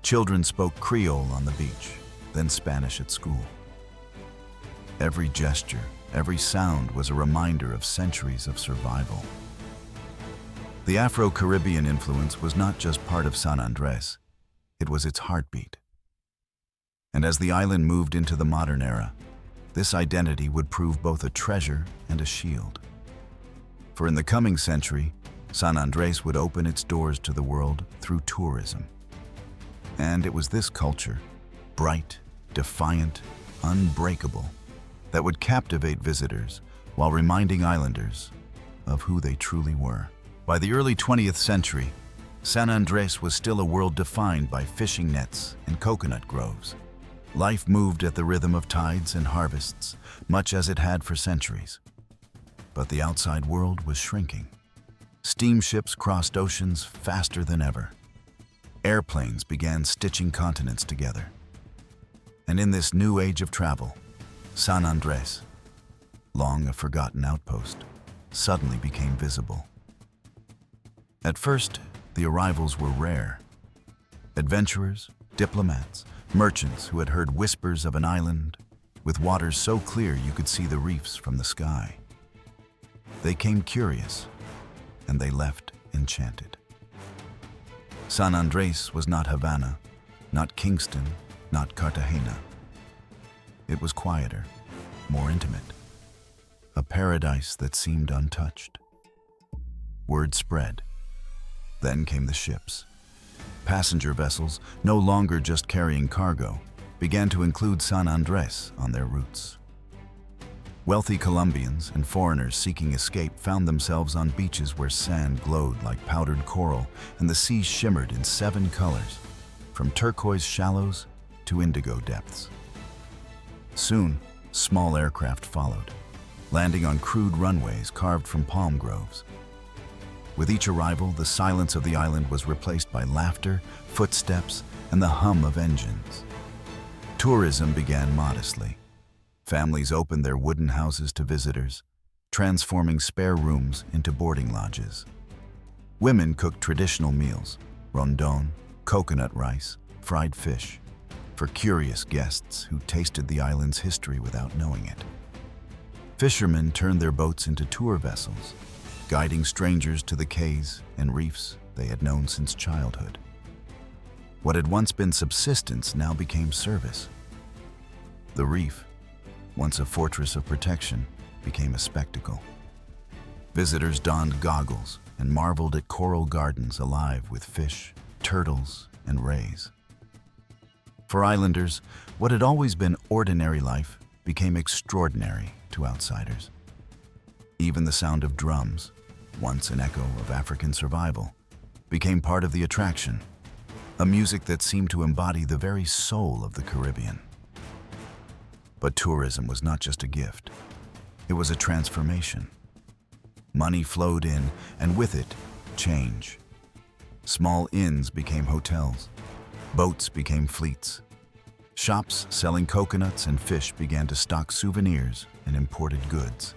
Speaker 1: Children spoke Creole on the beach, then Spanish at school. Every gesture, every sound was a reminder of centuries of survival. The Afro-Caribbean influence was not just part of San Andrés, it was its heartbeat. And as the island moved into the modern era, this identity would prove both a treasure and a shield. For in the coming century, San Andrés would open its doors to the world through tourism. And it was this culture, bright, defiant, unbreakable, that would captivate visitors while reminding islanders of who they truly were. By the early 20th century, San Andrés was still a world defined by fishing nets and coconut groves. Life moved at the rhythm of tides and harvests, much as it had for centuries. But the outside world was shrinking. Steamships crossed oceans faster than ever. Airplanes began stitching continents together. And in this new age of travel, San Andrés, long a forgotten outpost, suddenly became visible. At first, the arrivals were rare. Adventurers, diplomats, merchants who had heard whispers of an island with waters so clear you could see the reefs from the sky. They came curious, and they left enchanted. San Andrés was not Havana, not Kingston, not Cartagena. It was quieter, more intimate, a paradise that seemed untouched. Word spread. Then came the ships. Passenger vessels, no longer just carrying cargo, began to include San Andrés on their routes. Wealthy Colombians and foreigners seeking escape found themselves on beaches where sand glowed like powdered coral and the sea shimmered in 7 colors, from turquoise shallows to indigo depths. Soon, small aircraft followed, landing on crude runways carved from palm groves. With each arrival, the silence of the island was replaced by laughter, footsteps, and the hum of engines. Tourism began modestly. Families opened their wooden houses to visitors, transforming spare rooms into boarding lodges. Women cooked traditional meals, rondon, coconut rice, fried fish, for curious guests who tasted the island's history without knowing it. Fishermen turned their boats into tour vessels, guiding strangers to the cays and reefs they had known since childhood. What had once been subsistence now became service. The reef, once a fortress of protection, became a spectacle. Visitors donned goggles and marveled at coral gardens alive with fish, turtles, and rays. For islanders, what had always been ordinary life became extraordinary to outsiders. Even the sound of drums, once an echo of African survival, became part of the attraction, a music that seemed to embody the very soul of the Caribbean. But tourism was not just a gift. It was a transformation. Money flowed in, and with it, change. Small inns became hotels. Boats became fleets. Shops selling coconuts and fish began to stock souvenirs and imported goods.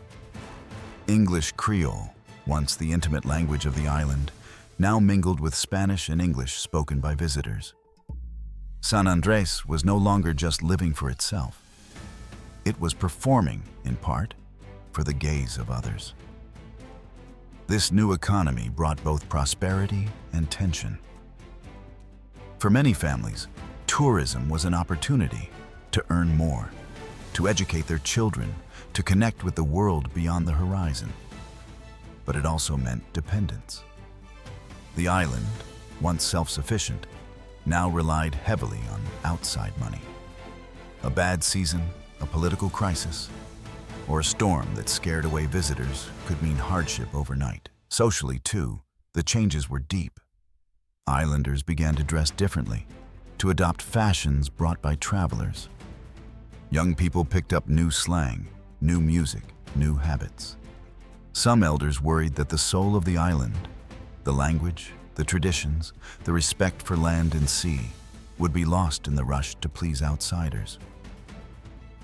Speaker 1: English Creole, once the intimate language of the island, now mingled with Spanish and English spoken by visitors. San Andrés was no longer just living for itself. It was performing, in part, for the gaze of others. This new economy brought both prosperity and tension. For many families, tourism was an opportunity to earn more, to educate their children, to connect with the world beyond the horizon. But it also meant dependence. The island, once self-sufficient, now relied heavily on outside money. A bad season, a political crisis, or a storm that scared away visitors could mean hardship overnight. Socially, too, the changes were deep. Islanders began to dress differently, to adopt fashions brought by travelers. Young people picked up new slang, new music, new habits. Some elders worried that the soul of the island, the language, the traditions, the respect for land and sea, would be lost in the rush to please outsiders.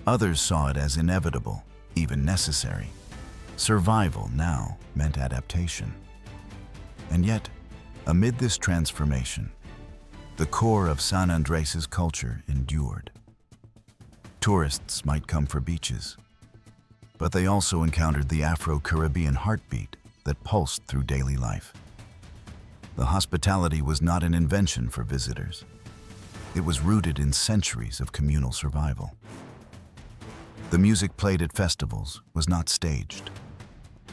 Speaker 1: Others saw it as inevitable, even necessary. Survival now meant adaptation. And yet, amid this transformation, the core of San Andrés' culture endured. Tourists might come for beaches, but they also encountered the Afro-Caribbean heartbeat that pulsed through daily life. The hospitality was not an invention for visitors. It was rooted in centuries of communal survival. The music played at festivals was not staged.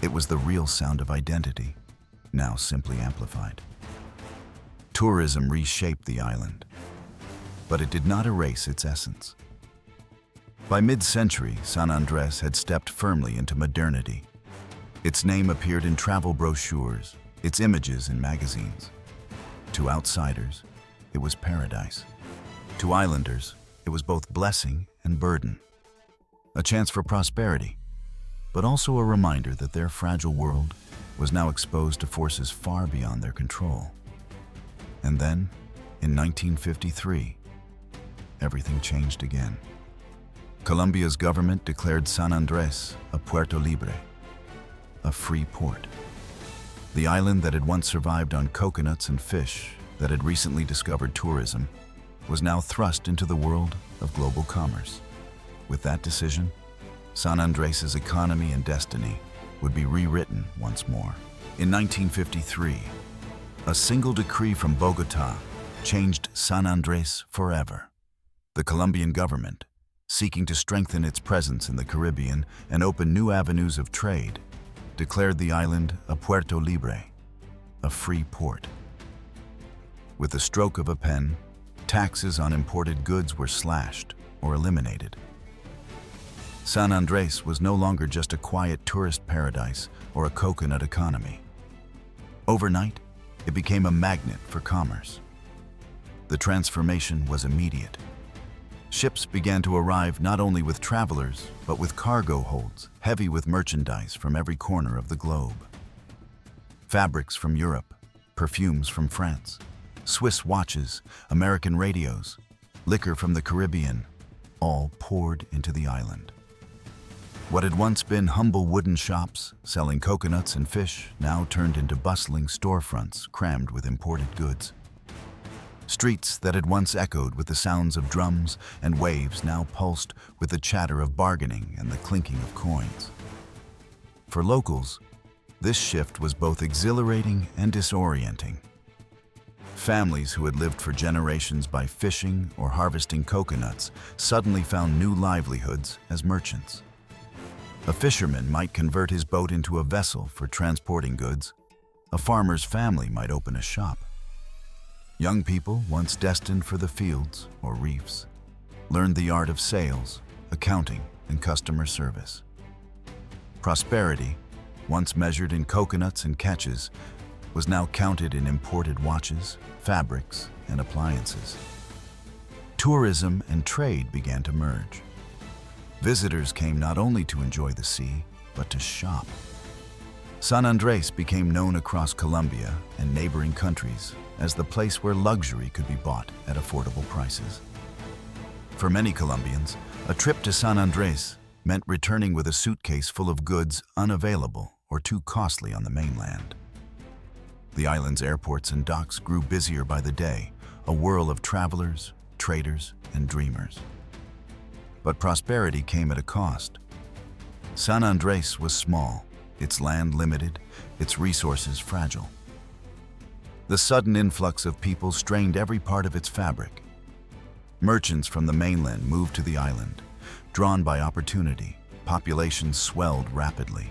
Speaker 1: It was the real sound of identity, now simply amplified. Tourism reshaped the island, but it did not erase its essence. By mid-century, San Andrés had stepped firmly into modernity. Its name appeared in travel brochures, its images in magazines. To outsiders, it was paradise. To islanders, it was both blessing and burden. A chance for prosperity, but also a reminder that their fragile world was now exposed to forces far beyond their control. And then, in 1953, everything changed again. Colombia's government declared San Andrés a Puerto Libre, a free port. The island that had once survived on coconuts and fish, that had recently discovered tourism, was now thrust into the world of global commerce. With that decision, San Andrés' economy and destiny would be rewritten once more. In 1953, a single decree from Bogotá changed San Andrés forever. The Colombian government, seeking to strengthen its presence in the Caribbean and open new avenues of trade, declared the island a Puerto Libre, a free port. With the stroke of a pen, taxes on imported goods were slashed or eliminated. San Andrés was no longer just a quiet tourist paradise or a coconut economy. Overnight, it became a magnet for commerce. The transformation was immediate. Ships began to arrive not only with travelers, but with cargo holds heavy with merchandise from every corner of the globe. Fabrics from Europe, perfumes from France, Swiss watches, American radios, liquor from the Caribbean, all poured into the island. What had once been humble wooden shops selling coconuts and fish now turned into bustling storefronts crammed with imported goods. Streets that had once echoed with the sounds of drums and waves now pulsed with the chatter of bargaining and the clinking of coins. For locals, this shift was both exhilarating and disorienting. Families who had lived for generations by fishing or harvesting coconuts suddenly found new livelihoods as merchants. A fisherman might convert his boat into a vessel for transporting goods. A farmer's family might open a shop. Young people, once destined for the fields or reefs, learned the art of sales, accounting, and customer service. Prosperity, once measured in coconuts and catches, was now counted in imported watches, fabrics, and appliances. Tourism and trade began to merge. Visitors came not only to enjoy the sea, but to shop. San Andrés became known across Colombia and neighboring countries as the place where luxury could be bought at affordable prices. For many Colombians, a trip to San Andrés meant returning with a suitcase full of goods unavailable or too costly on the mainland. The island's airports and docks grew busier by the day, a whirl of travelers, traders, and dreamers. But prosperity came at a cost. San Andrés was small, its land limited, its resources fragile. The sudden influx of people strained every part of its fabric. Merchants from the mainland moved to the island. Drawn by opportunity, populations swelled rapidly.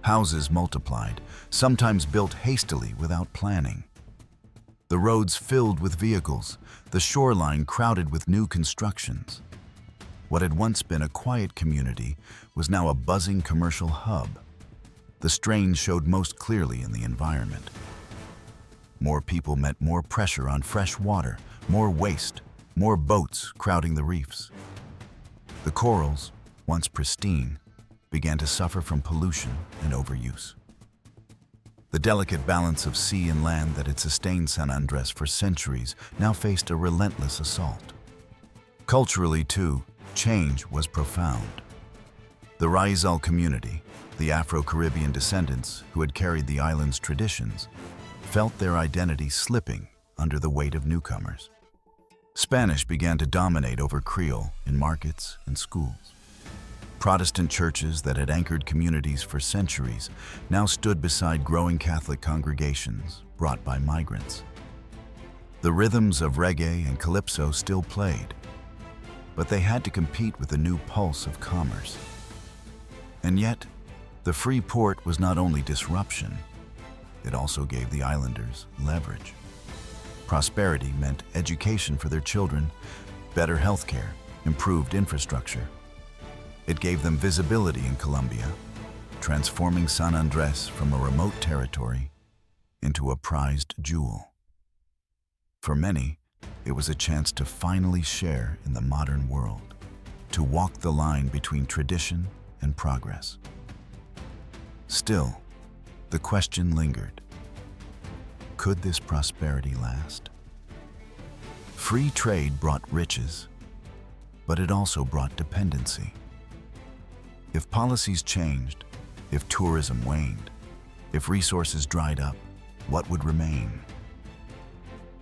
Speaker 1: Houses multiplied, sometimes built hastily without planning. The roads filled with vehicles, the shoreline crowded with new constructions. What had once been a quiet community was now a buzzing commercial hub. The strain showed most clearly in the environment. More people meant more pressure on fresh water, more waste, more boats crowding the reefs. The corals, once pristine, began to suffer from pollution and overuse. The delicate balance of sea and land that had sustained San Andrés for centuries now faced a relentless assault. Culturally, too, change was profound. The Raizal community, the Afro-Caribbean descendants who had carried the island's traditions, felt their identity slipping under the weight of newcomers. Spanish began to dominate over Creole in markets and schools. Protestant churches that had anchored communities for centuries now stood beside growing Catholic congregations brought by migrants. The rhythms of reggae and calypso still played, but they had to compete with the new pulse of commerce. And yet, the free port was not only disruption, it also gave the islanders leverage. Prosperity meant education for their children, better healthcare, improved infrastructure. It gave them visibility in Colombia, transforming San Andrés from a remote territory into a prized jewel. For many, it was a chance to finally share in the modern world, to walk the line between tradition and progress. Still, the question lingered. Could this prosperity last? Free trade brought riches, but it also brought dependency. If policies changed, if tourism waned, if resources dried up, what would remain?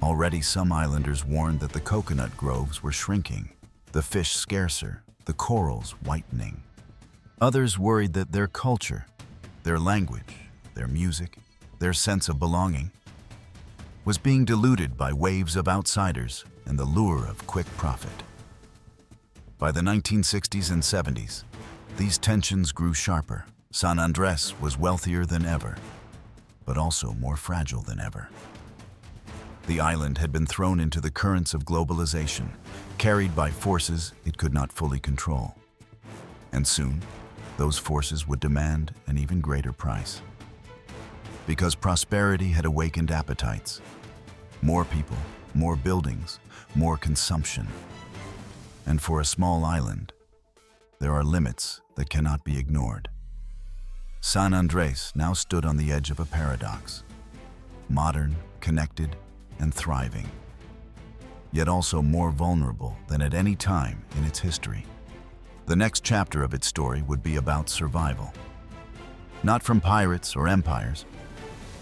Speaker 1: Already some islanders warned that the coconut groves were shrinking, the fish scarcer, the corals whitening. Others worried that their culture, their language, their music, their sense of belonging was being diluted by waves of outsiders and the lure of quick profit. By the 1960s and 70s, these tensions grew sharper. San Andrés was wealthier than ever, but also more fragile than ever. The island had been thrown into the currents of globalization, carried by forces it could not fully control. And soon, those forces would demand an even greater price. Because prosperity had awakened appetites. More people, more buildings, more consumption. And for a small island, there are limits that cannot be ignored. San Andrés now stood on the edge of a paradox. Modern, connected, and thriving, yet also more vulnerable than at any time in its history. The next chapter of its story would be about survival. Not from pirates or empires,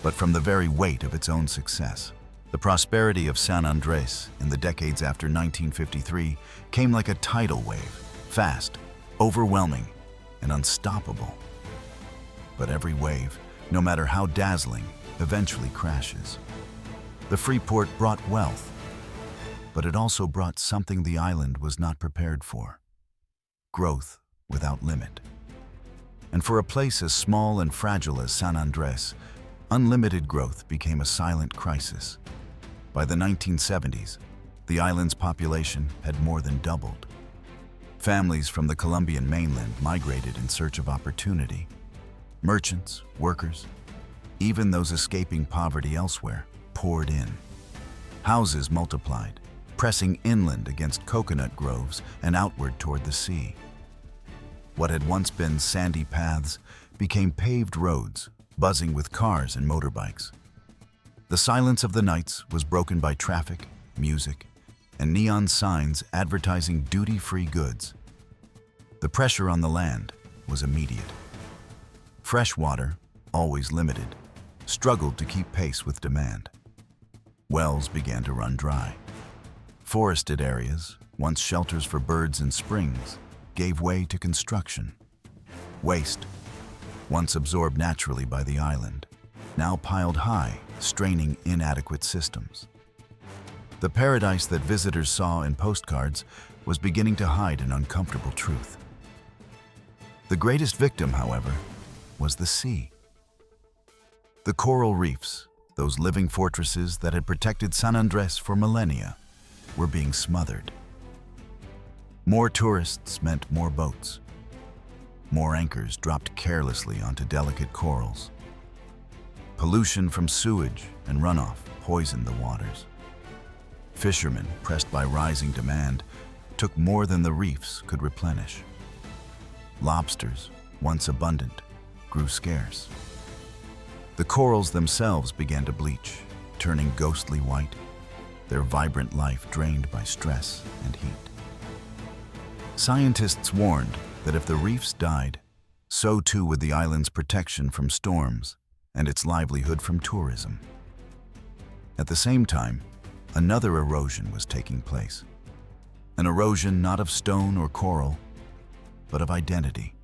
Speaker 1: but from the very weight of its own success. The prosperity of San Andrés in the decades after 1953 came like a tidal wave, fast, overwhelming, and unstoppable. But every wave, no matter how dazzling, eventually crashes. The free port brought wealth, but it also brought something the island was not prepared for: growth without limit. And for a place as small and fragile as San Andrés, unlimited growth became a silent crisis. By the 1970s, the island's population had more than doubled. Families from the Colombian mainland migrated in search of opportunity. Merchants, workers, even those escaping poverty elsewhere, poured in. Houses multiplied, pressing inland against coconut groves and outward toward the sea. What had once been sandy paths became paved roads, buzzing with cars and motorbikes. The silence of the nights was broken by traffic, music, and neon signs advertising duty-free goods. The pressure on the land was immediate. Fresh water, always limited, struggled to keep pace with demand. Wells began to run dry. Forested areas, once shelters for birds and springs, gave way to construction. Waste, once absorbed naturally by the island, now piled high, straining inadequate systems. The paradise that visitors saw in postcards was beginning to hide an uncomfortable truth. The greatest victim, however, was the sea. The coral reefs, those living fortresses that had protected San Andrés for millennia, were being smothered. More tourists meant more boats. More anchors dropped carelessly onto delicate corals. Pollution from sewage and runoff poisoned the waters. Fishermen, pressed by rising demand, took more than the reefs could replenish. Lobsters, once abundant, grew scarce. The corals themselves began to bleach, turning ghostly white, their vibrant life drained by stress and heat. Scientists warned that if the reefs died, so too would the island's protection from storms and its livelihood from tourism. At the same time, another erosion was taking place. An erosion not of stone or coral, but of identity.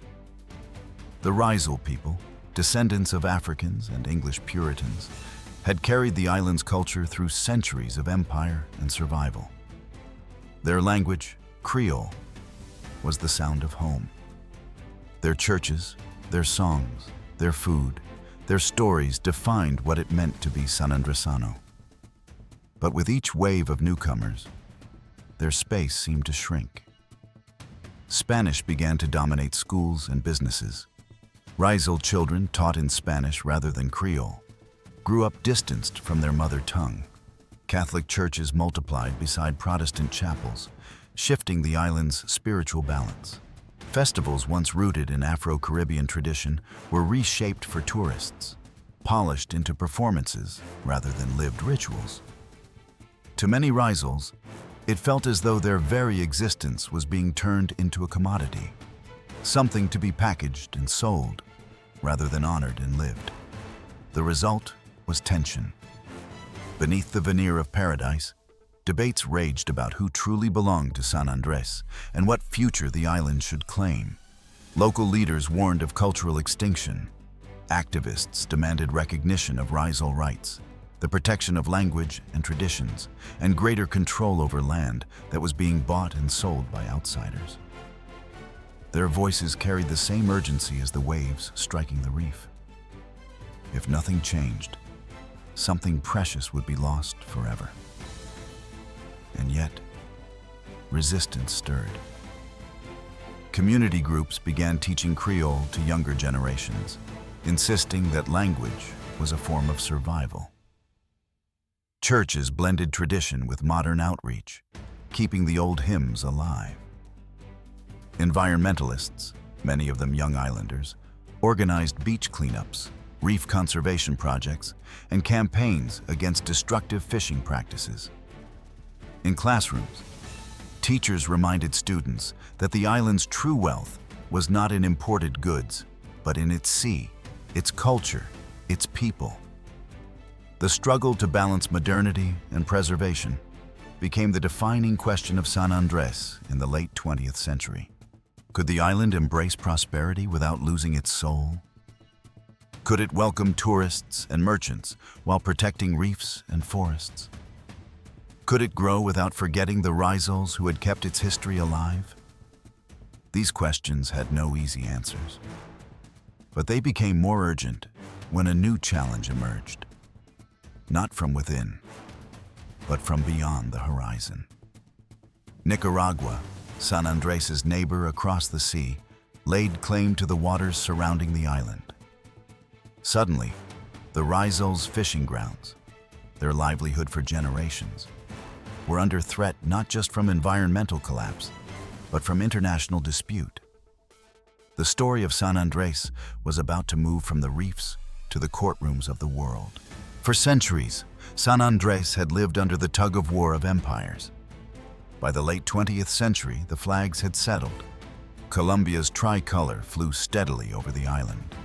Speaker 1: The Rizal people, descendants of Africans and English Puritans, had carried the island's culture through centuries of empire and survival. Their language, Creole, was the sound of home. Their churches, their songs, their food, their stories defined what it meant to be San Andresano. But with each wave of newcomers, their space seemed to shrink. Spanish began to dominate schools and businesses. Rizal children taught in Spanish rather than Creole grew up distanced from their mother tongue. Catholic churches multiplied beside Protestant chapels, shifting the island's spiritual balance. Festivals once rooted in Afro-Caribbean tradition were reshaped for tourists, polished into performances rather than lived rituals. To many Rizals, it felt as though their very existence was being turned into a commodity, something to be packaged and sold rather than honored and lived. The result was tension. Beneath the veneer of paradise, debates raged about who truly belonged to San Andrés and what future the island should claim. Local leaders warned of cultural extinction. Activists demanded recognition of Rizal rights, the protection of language and traditions, and greater control over land that was being bought and sold by outsiders. Their voices carried the same urgency as the waves striking the reef. If nothing changed, something precious would be lost forever. And yet, resistance stirred. Community groups began teaching Creole to younger generations, insisting that language was a form of survival. Churches blended tradition with modern outreach, keeping the old hymns alive. Environmentalists, many of them young islanders, organized beach cleanups, reef conservation projects, and campaigns against destructive fishing practices. In classrooms, teachers reminded students that the island's true wealth was not in imported goods, but in its sea, its culture, its people. The struggle to balance modernity and preservation became the defining question of San Andrés in the late 20th century. Could the island embrace prosperity without losing its soul? Could it welcome tourists and merchants while protecting reefs and forests? Could it grow without forgetting the Rizals who had kept its history alive? These questions had no easy answers. But they became more urgent when a new challenge emerged. Not from within, but from beyond the horizon. Nicaragua, San Andrés' neighbor across the sea, laid claim to the waters surrounding the island. Suddenly, the Rizals' fishing grounds, their livelihood for generations, were under threat not just from environmental collapse, but from international dispute. The story of San Andrés was about to move from the reefs to the courtrooms of the world. For centuries, San Andrés had lived under the tug-of-war of empires. By the late 20th century, the flags had settled. Colombia's tricolor flew steadily over the island.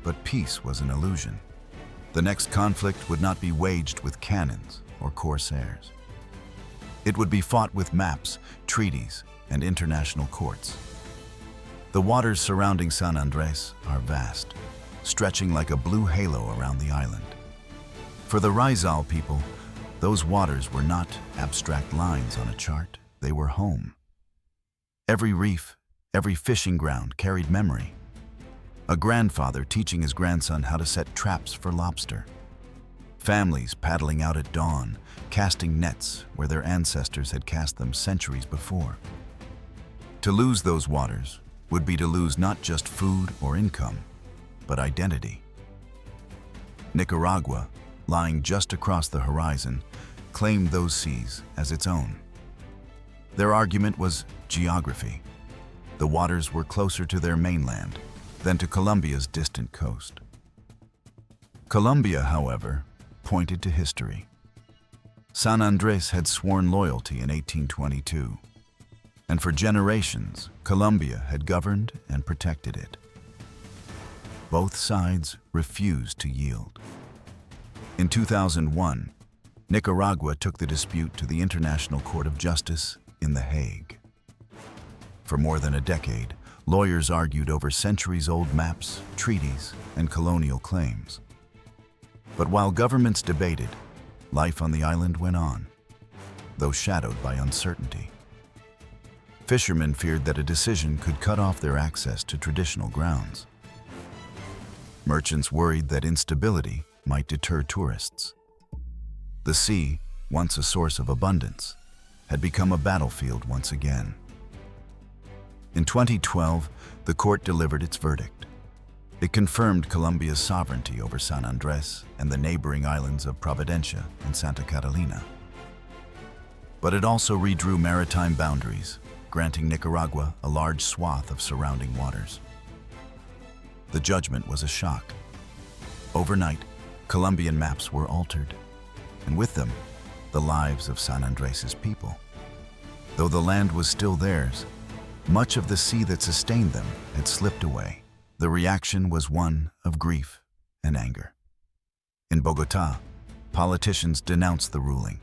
Speaker 1: But peace was an illusion. The next conflict would not be waged with cannons or corsairs. It would be fought with maps, treaties, and international courts. The waters surrounding San Andrés are vast, stretching like a blue halo around the island. For the Rizal people, those waters were not abstract lines on a chart, they were home. Every reef, every fishing ground carried memory. A grandfather teaching his grandson how to set traps for lobster. Families paddling out at dawn, casting nets where their ancestors had cast them centuries before. To lose those waters would be to lose not just food or income, but identity. Nicaragua, lying just across the horizon, claimed those seas as its own. Their argument was geography. The waters were closer to their mainland than to Colombia's distant coast. Colombia, however, pointed to history. San Andrés had sworn loyalty in 1822, and for generations, Colombia had governed and protected it. Both sides refused to yield. In 2001, Nicaragua took the dispute to the International Court of Justice in The Hague. For more than a decade, lawyers argued over centuries-old maps, treaties, and colonial claims. But while governments debated, life on the island went on, though shadowed by uncertainty. Fishermen feared that a decision could cut off their access to traditional grounds. Merchants worried that instability might deter tourists. The sea, once a source of abundance, had become a battlefield once again. In 2012, the court delivered its verdict. It confirmed Colombia's sovereignty over San Andrés and the neighboring islands of Providencia and Santa Catalina. But it also redrew maritime boundaries, granting Nicaragua a large swath of surrounding waters. The judgment was a shock. Overnight, Colombian maps were altered, and with them, the lives of San Andrés' people. Though the land was still theirs, much of the sea that sustained them had slipped away. The reaction was one of grief and anger. In Bogotá, politicians denounced the ruling.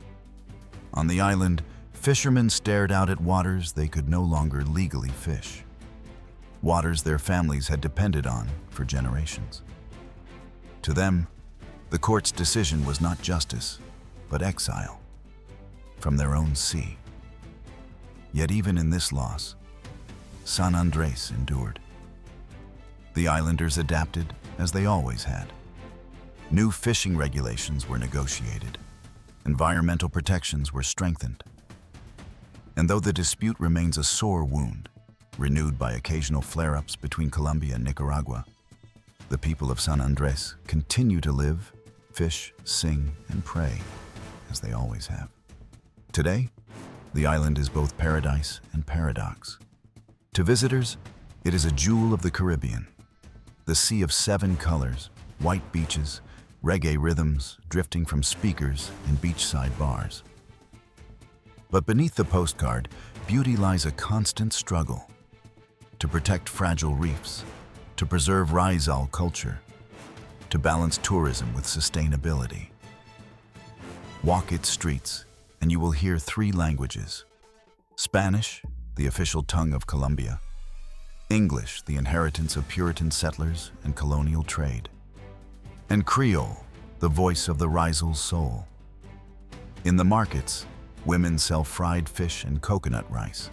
Speaker 1: On the island, fishermen stared out at waters they could no longer legally fish, waters their families had depended on for generations. To them, the court's decision was not justice, but exile from their own sea. Yet even in this loss, San Andrés endured. The islanders adapted as they always had. New fishing regulations were negotiated. Environmental protections were strengthened. And though the dispute remains a sore wound, renewed by occasional flare-ups between Colombia and Nicaragua, the people of San Andrés continue to live, fish, sing, and pray, as they always have. Today, the island is both paradise and paradox. To visitors, it is a jewel of the Caribbean, the sea of 7 colors, white beaches, reggae rhythms drifting from speakers in beachside bars. But beneath the postcard, beauty lies a constant struggle to protect fragile reefs, to preserve Rizal culture, to balance tourism with sustainability. Walk its streets, and you will hear 3 languages: Spanish, the official tongue of Colombia; English, the inheritance of Puritan settlers and colonial trade; and Creole, the voice of the Rizal's soul. In the markets, women sell fried fish and coconut rice.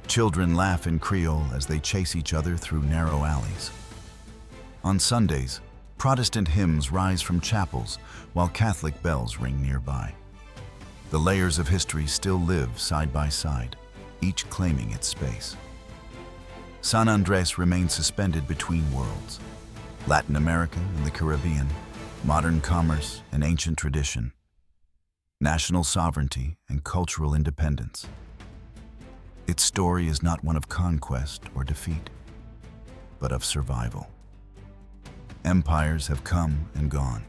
Speaker 1: Children laugh in Creole as they chase each other through narrow alleys. On Sundays, Protestant hymns rise from chapels while Catholic bells ring nearby. The layers of history still live side by side, each claiming its space. San Andrés remains suspended between worlds: Latin America and the Caribbean, modern commerce and ancient tradition, national sovereignty and cultural independence. Its story is not one of conquest or defeat, but of survival. Empires have come and gone.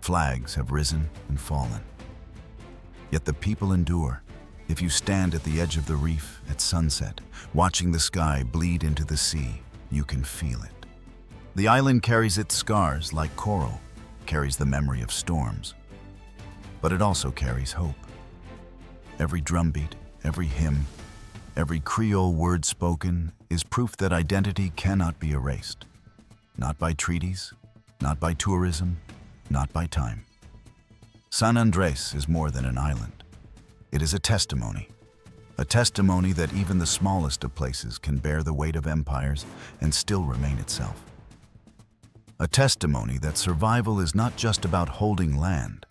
Speaker 1: Flags have risen and fallen. Yet the people endure. If you stand at the edge of the reef at sunset, watching the sky bleed into the sea, you can feel it. The island carries its scars like coral, carries the memory of storms, but it also carries hope. Every drumbeat, every hymn, every Creole word spoken is proof that identity cannot be erased. Not by treaties, not by tourism, not by time. San Andrés is more than an island. It is a testimony that even the smallest of places can bear the weight of empires and still remain itself. A testimony that survival is not just about holding land,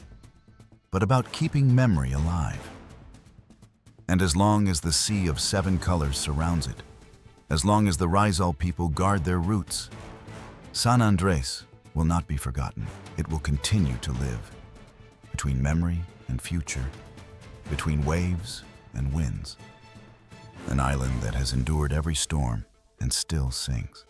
Speaker 1: but about keeping memory alive. And as long as the sea of 7 colors surrounds it, as long as the Rizal people guard their roots, San Andrés will not be forgotten. It will continue to live between memory and future, between waves and winds. An island that has endured every storm and still sings.